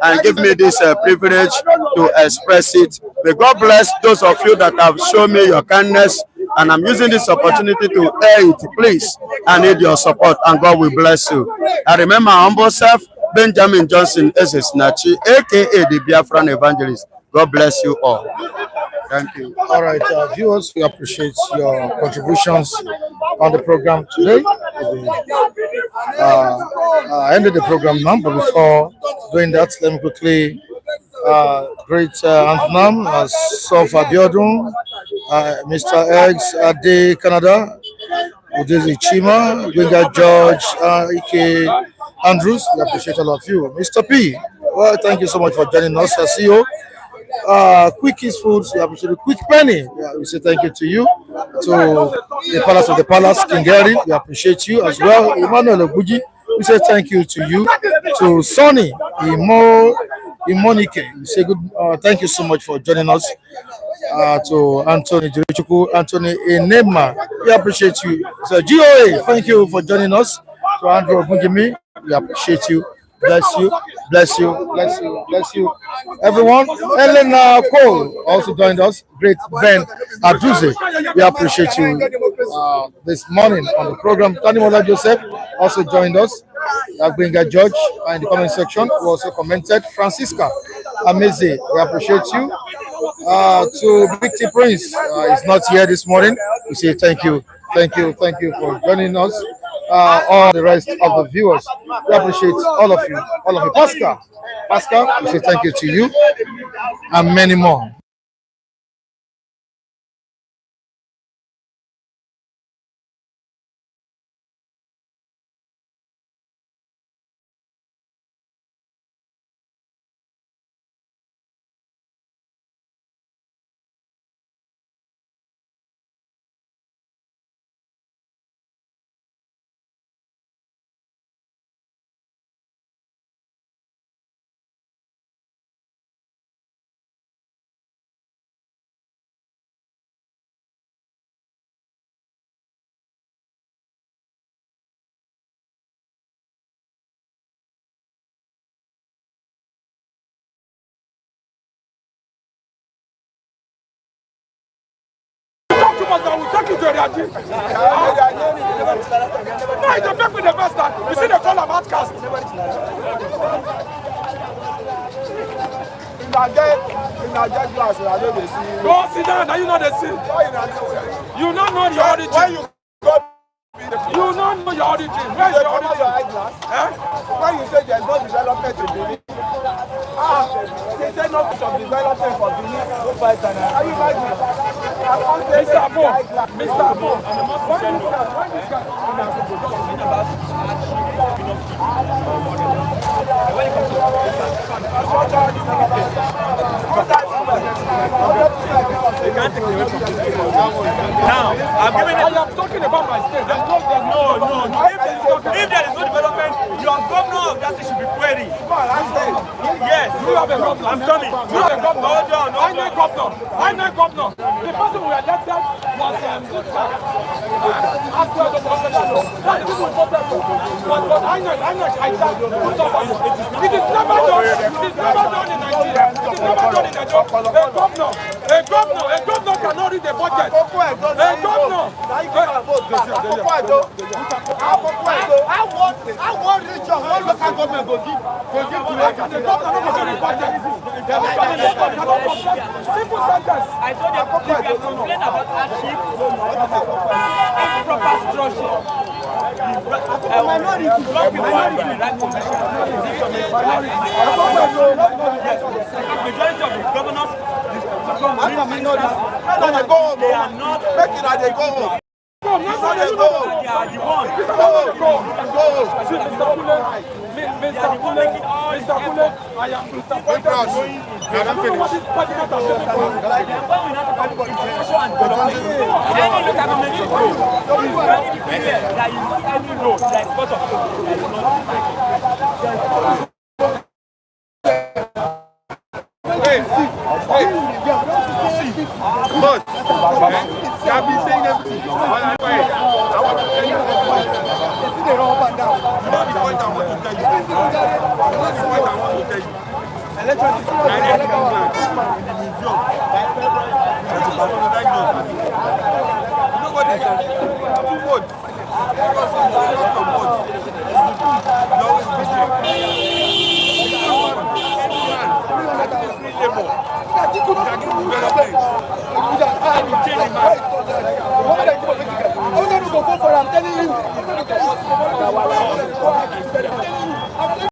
and give me this privilege to express it. May God bless those of you that have shown me your kindness, and I'm using this opportunity to air it. Please, I need your support, and God will bless you. I remember my humble self, Benjamin Johnson Esesnachi, aka the Biafran Evangelist. God bless you all. Thank you. All right, viewers, we appreciate your contributions on the program today. I ended the program now, but before doing that, let me quickly greet Antnam, Sof Abiodun, Mr. Eggs, Ade Canada, Udezi Chima, Gwenga George, Ike Andrews. We appreciate all of you. Mr. P, well, thank you so much for joining us as CEO. Quickies Foods, we appreciate it. Quick Penny, we say thank you to you. To the Palace of the Palace, King Gary, we appreciate you as well. Emmanuel Oguji, we say thank you to you. To Sonny, Imonike, we say good. Thank you so much for joining us. To Anthony Jirichuku, Anthony Enema, we appreciate you. So GOA, thank you for joining us. To Andrew Ogungimi, we appreciate you. Bless you, bless you, bless you, bless you. Everyone, Elena Cole also joined us. Great Ben Aduze, we appreciate you this morning on the program. Tanimola Joseph also joined us. Gbenga George in the comment section who also commented. Francisca Ameze, we appreciate you. To Big T Prince is not here this morning. We say thank you for joining us. All the rest of the viewers, we appreciate all of you. Pascal, we say thank you to you, and many more. I will take you to Ready. No, it's a back with the bastard. You see they call him outcast. Go sit down, now you know the scene. You don't know the origin. Why you don't know your origin. Where's your origin? Why you say there's no development in Benin? They say no development for Benin. Are you right? Mr. Abo, Mr. Abo, Now, I'm giving it. I am talking about my state. No. If there is no development, your governor of that state should be querying. Yes. You have a governor. I'm coming. You have a governor. Hold on. I'm not governor. I'm not governor. The person we elected was this guy. After the president. That's the people who voted for. But I'm not. I can't do somebody. It is never done. It is never done in Nigeria. It is never done in Nigeria. A governor cannot read the budget. A governor. I want region, one local government go give The governor no go read the budget. Simple sentence. I told you, if you complain about hardship, improper structure, minority, majority of the governors, they are not. They are the ones. Mr. Kule, I am disappointed. I don't know what this president has done. Any local government is very clear that you see every road that is part of I've been saying everything. I want to tell you. They run up and down. You know the point I want to tell you. That's the point I want to tell you. Electricity in the museum. You know what they say? Two votes. Because of the votes. You always be there. Atiku development. I was going to go for I'm telling you.